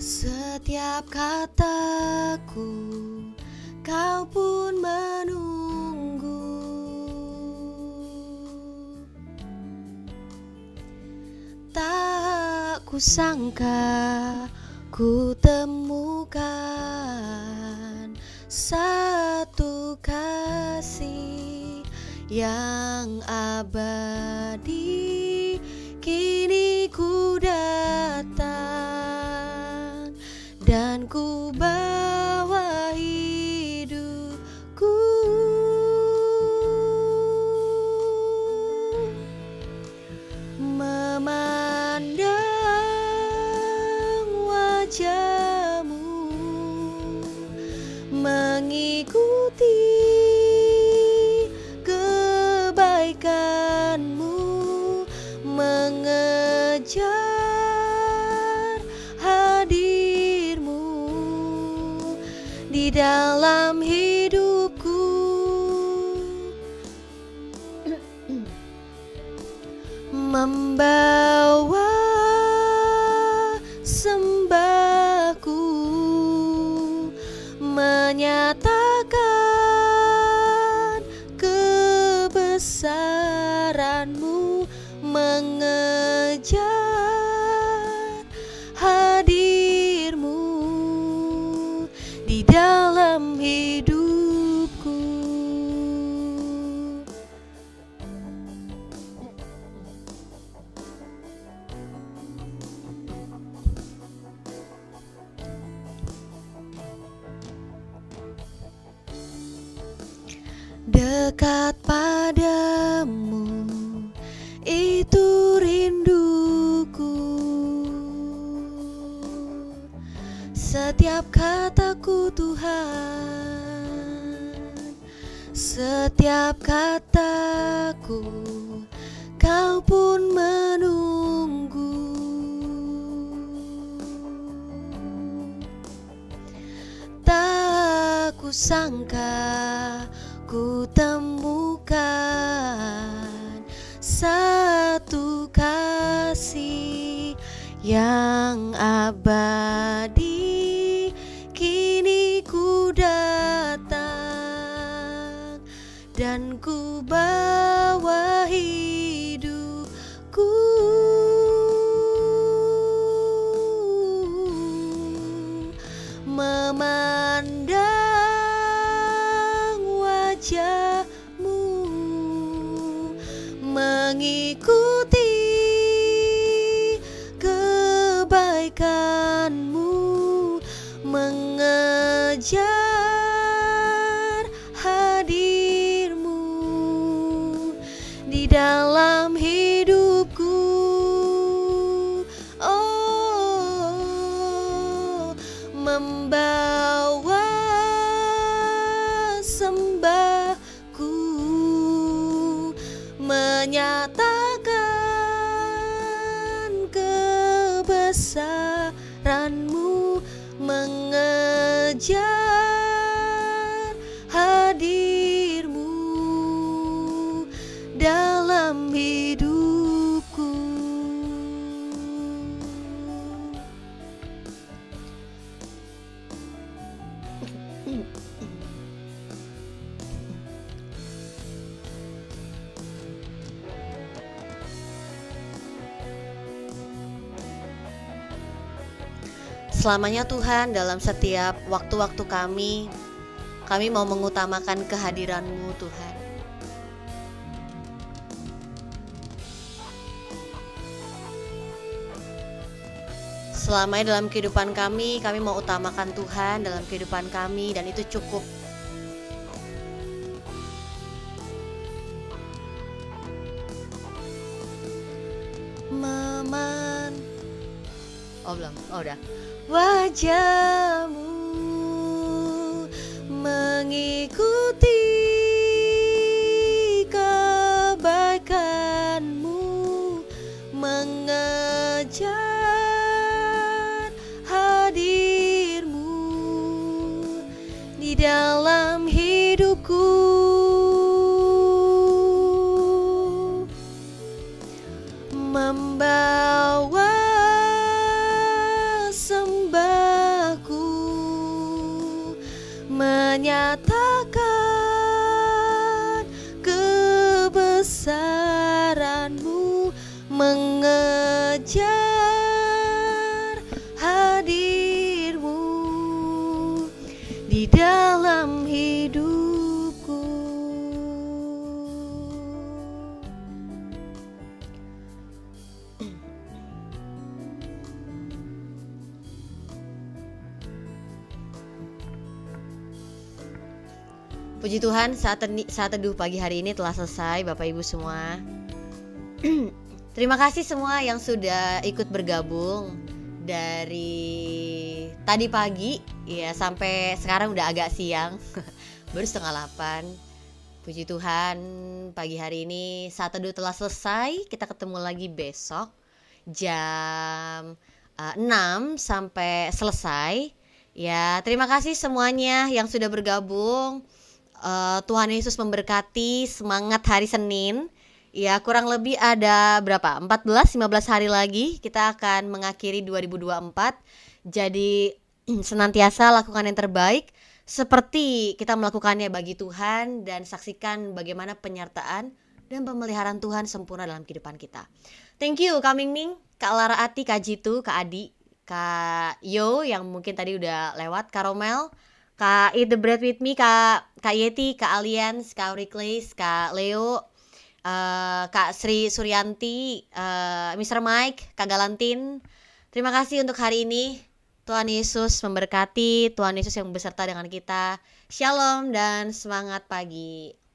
Setiap kataku kau pun menunggu. Tak kusangka ku temukan satu kasih yang abadi. Kini ku datang dan ku bawa hidupku. Memandang wajahmu, mengikuti kebaikanmu, mengejar hadirmu di dalam hidupku. Membawa sembahku, menyatakan kebesaranmu, mengejar hadirmu di dalam hidupku. Dekat padamu itu rinduku. Setiap kataku Tuhan, setiap kataku aku, kau pun menunggu. Tak kusangka ku temukan satu kasih yang abadi. Kini ku datang dan ku bawa hidupku, memandang wajahmu, mengikuti kebaikanmu, mengejar hadirmu di dalam hidupku. Oh, membawa sembahku, menyatakan kebesaranmu, mengejar hadirmu dalam hidupku. Selamanya Tuhan, dalam setiap waktu-waktu kami mau mengutamakan kehadiran-Mu Tuhan. Selamanya dalam kehidupan kami mau utamakan Tuhan dalam kehidupan kami, dan itu cukup. Udah. Wajahmu, mengikuti kebaikanmu, mengejar hadirmu di dalam hidupku, membawa sembahku, menyatakan kebesaran-Mu, mengejar hadir-Mu di dalam hidupku. Puji Tuhan, saat teduh pagi hari ini telah selesai, Bapak Ibu semua. Terima kasih semua yang sudah ikut bergabung dari tadi pagi ya sampai sekarang udah agak siang. Baru 7:30. Puji Tuhan, pagi hari ini saat teduh telah selesai. Kita ketemu lagi besok jam 6 sampai selesai. Ya, terima kasih semuanya yang sudah bergabung. Tuhan Yesus memberkati. Semangat hari Senin. Ya, kurang lebih ada berapa? 14-15 hari lagi kita akan mengakhiri 2024. Jadi senantiasa lakukan yang terbaik seperti kita melakukannya bagi Tuhan, dan saksikan bagaimana penyertaan dan pemeliharaan Tuhan sempurna dalam kehidupan kita. Thank you Kak Ming, Kak Lara Ati, Kak Jitu, Kak Adi, Kak Yo yang mungkin tadi udah lewat, Kak Romel, Kak Eat the Bread With Me, Kak Yeti, Kak Alliance, Kak Riklis, Kak Leo, Kak Sri Suryanti, Mr. Mike, Kak Galantin. Terima kasih untuk hari ini. Tuhan Yesus memberkati, Tuhan Yesus yang beserta dengan kita. Shalom dan semangat pagi.